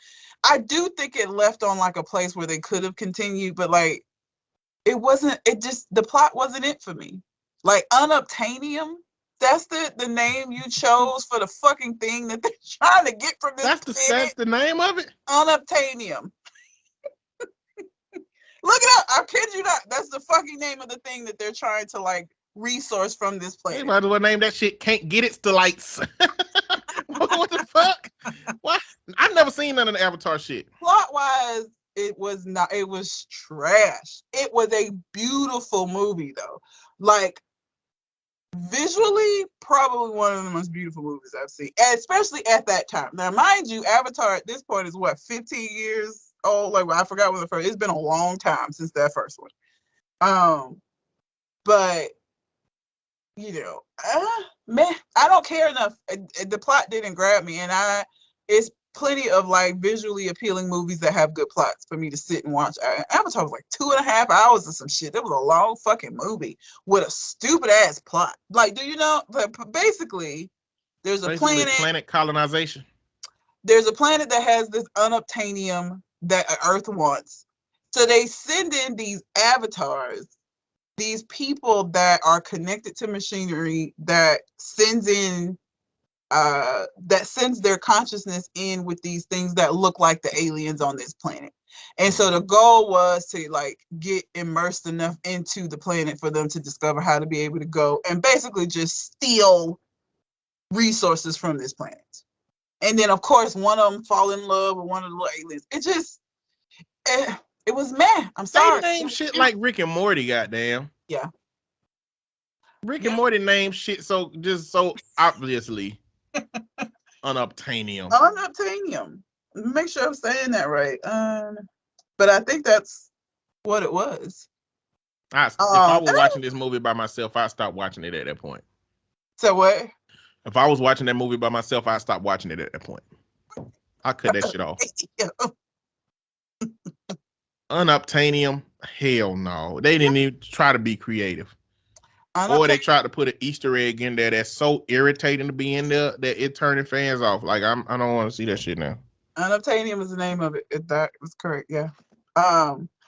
S3: I do think it left on like a place where they could have continued, but like, the plot wasn't it for me. Like, unobtainium, that's the name you chose for the fucking thing that they're trying to get from this
S1: That's the name of it?
S3: Unobtainium. Look it up. I kid you not. That's the fucking name of the thing that they're trying to like resource from this planet.
S1: They might as well name that shit Can't Get It Lights. What the fuck? What? I've never seen none of the Avatar shit.
S3: Plot wise, it was trash. It was a beautiful movie though. Like, visually, probably one of the most beautiful movies I've seen, especially at that time. Now, mind you, Avatar at this point is what, 15 years old? Like, I forgot when it's been a long time since that first one. But man, I don't care enough. The plot didn't grab me, and it's plenty of like visually appealing movies that have good plots for me to sit and watch. Avatar was like 2.5 hours or some shit. That was a long fucking movie with a stupid ass plot. Like, do you know? Basically, there's a planet
S1: colonization.
S3: There's a planet that has this unobtainium that Earth wants. So they send in these avatars, these people that are connected to machinery that sends their consciousness in with these things that look like the aliens on this planet. And so the goal was to like get immersed enough into the planet for them to discover how to be able to go and basically just steal resources from this planet. And then of course one of them fall in love with one of the little aliens. It was meh. I'm sorry.
S1: They name shit like Rick and Morty, goddamn.
S3: Yeah.
S1: Rick and Morty name shit so obviously unobtainium.
S3: Unobtainium. Make sure I'm saying that right. But I think that's what it was.
S1: If I were watching this movie by myself, I'd stop watching it at that point.
S3: So what?
S1: If I was watching that movie by myself, I'd stop watching it at that point. I cut that shit off. Unobtainium, hell no. They didn't even try to be creative. Or they tried to put an Easter egg in there that's so irritating to be in there that it turning fans off. Like, I don't want to see that shit now.
S3: Unobtainium is the name of it. That was correct, yeah.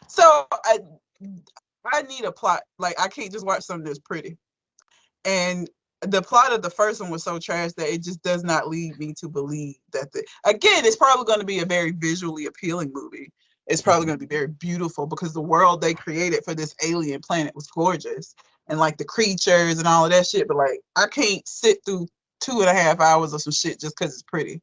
S3: So I need a plot. Like, I can't just watch something that's pretty. And the plot of the first one was so trash that it just does not lead me to believe that again, it's probably going to be a very visually appealing movie. It's probably going to be very beautiful because the world they created for this alien planet was gorgeous. And like the creatures and all of that shit. But like, I can't sit through 2.5 hours of some shit just because it's pretty.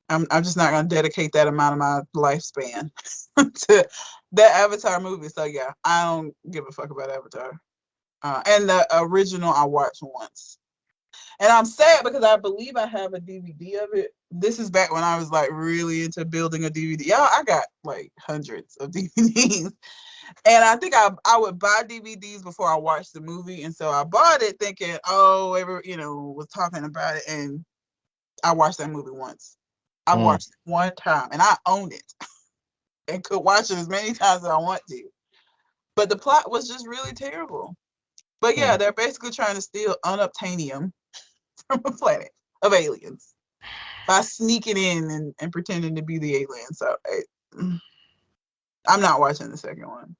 S3: I'm just not going to dedicate that amount of my lifespan to that Avatar movie. So yeah, I don't give a fuck about Avatar. And the original I watched once. And I'm sad because I believe I have a DVD of it. This is back when I was like really into building a DVD. Y'all, I got like hundreds of DVDs. And I think I would buy DVDs before I watched the movie. And so I bought it thinking, was talking about it. And I watched that movie once. I watched it one time and I owned it and could watch it as many times as I want to. But the plot was just really terrible. But yeah, they're basically trying to steal unobtainium from a planet of aliens by sneaking in and pretending to be the alien. So I'm not watching the second one.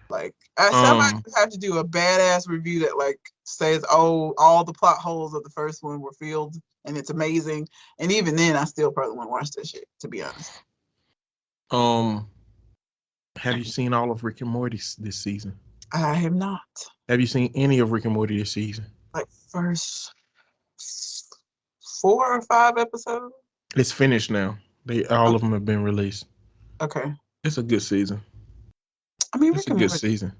S3: Like, somebody have to do a badass review that like says, "Oh, all the plot holes of the first one were filled, and it's amazing." And even then, I still probably won't watch that shit. To be honest.
S1: Have you seen all of Rick and Morty this season?
S3: I have not.
S1: Have you seen any of Rick and Morty this season?
S3: Like first 4 or 5 episodes.
S1: It's finished now. All of them have been released.
S3: Okay.
S1: It's a good season.
S3: I mean,
S1: It's a good season.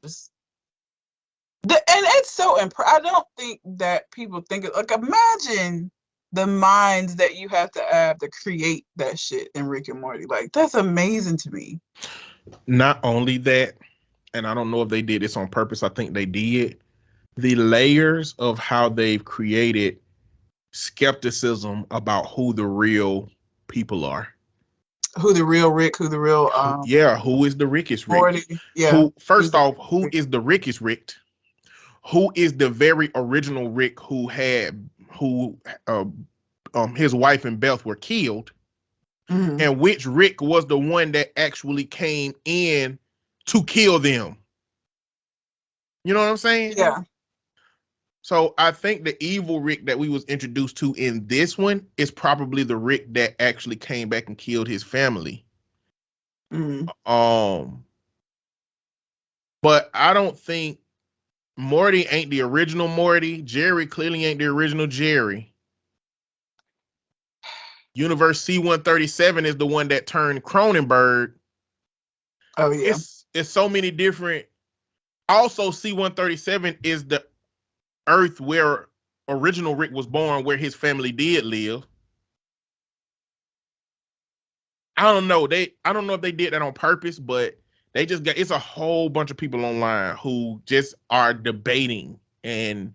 S3: And it's so I don't think that people think it. Like, imagine the minds that you have to create that shit in Rick and Morty. Like, that's amazing to me.
S1: Not only that, and I don't know if they did this on purpose. I think they did. The layers of how they've created skepticism about who the real people are.
S3: Who the real Rick, who the real
S1: who is the Rickest Rick?
S3: Morty, yeah.
S1: Who is the Rickest Rick? Who is the very original Rick who his wife and Beth were killed? Mm-hmm. And which Rick was the one that actually came in to kill them? You know what I'm saying?
S3: Yeah.
S1: So I think the evil Rick that we was introduced to in this one is probably the Rick that actually came back and killed his family. Mm-hmm. But I don't think Morty ain't the original Morty. Jerry clearly ain't the original Jerry. Universe C-137 is the one that turned Cronenberg.
S3: Oh yeah.
S1: It's so many different. Also, C-137 is the Earth where original Rick was born, where his family did live. I don't know. I don't know if they did that on purpose, but they just it's a whole bunch of people online who just are debating and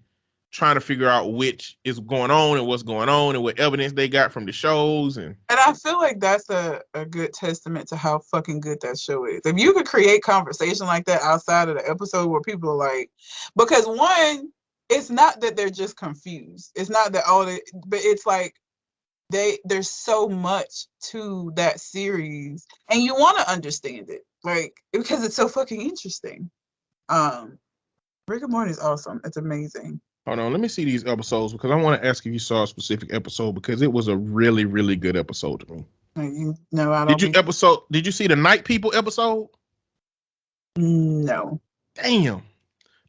S1: trying to figure out which is going on and what's going on and what evidence they got from the shows. And
S3: I feel like that's a good testament to how fucking good that show is. If you could create conversation like that outside of the episode where people are like, because one, it's not that they're just confused. It's not that but it's like there's so much to that series, and you want to understand it, like, because it's so fucking interesting. Rick and Morty is awesome. It's amazing.
S1: Hold on, let me see these episodes because I want to ask if you saw a specific episode because it was a really, really good episode to me.
S3: I don't.
S1: Did you see the Night People episode?
S3: No.
S1: Damn.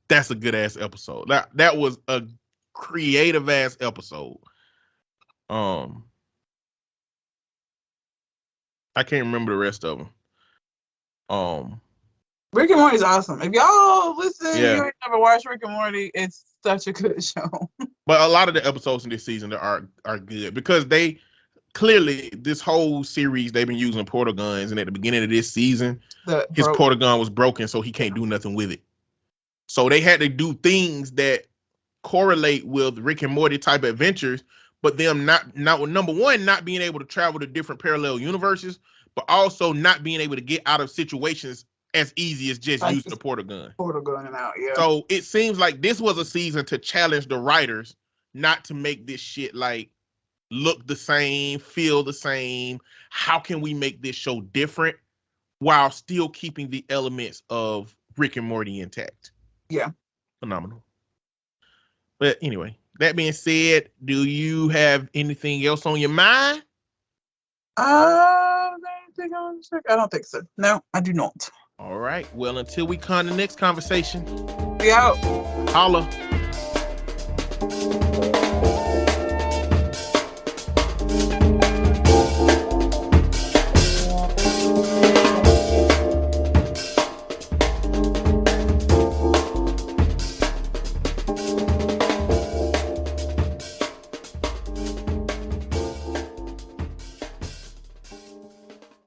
S1: That's a good ass episode. That was a creative ass episode. I can't remember the rest of them.
S3: Rick and Morty is awesome. If y'all listen, you ain't never watched Rick and Morty, it's such a good show.
S1: But a lot of the episodes in this season are good because they clearly, this whole series they've been using portal guns, and at the beginning of this season, his portal gun was broken, so he can't do nothing with it. So they had to do things that correlate with Rick and Morty type adventures, but them not number one, not being able to travel to different parallel universes, but also not being able to get out of situations as easy as just using the portal gun.
S3: Portal gun and out, yeah.
S1: So it seems like this was a season to challenge the writers not to make this shit like look the same, feel the same. How can we make this show different while still keeping the elements of Rick and Morty intact?
S3: Yeah.
S1: Phenomenal. But anyway, that being said, do you have anything else on your mind?
S3: I don't think so. No, I do not.
S1: All right. Well, until we come to the next conversation.
S3: We out.
S1: Holla.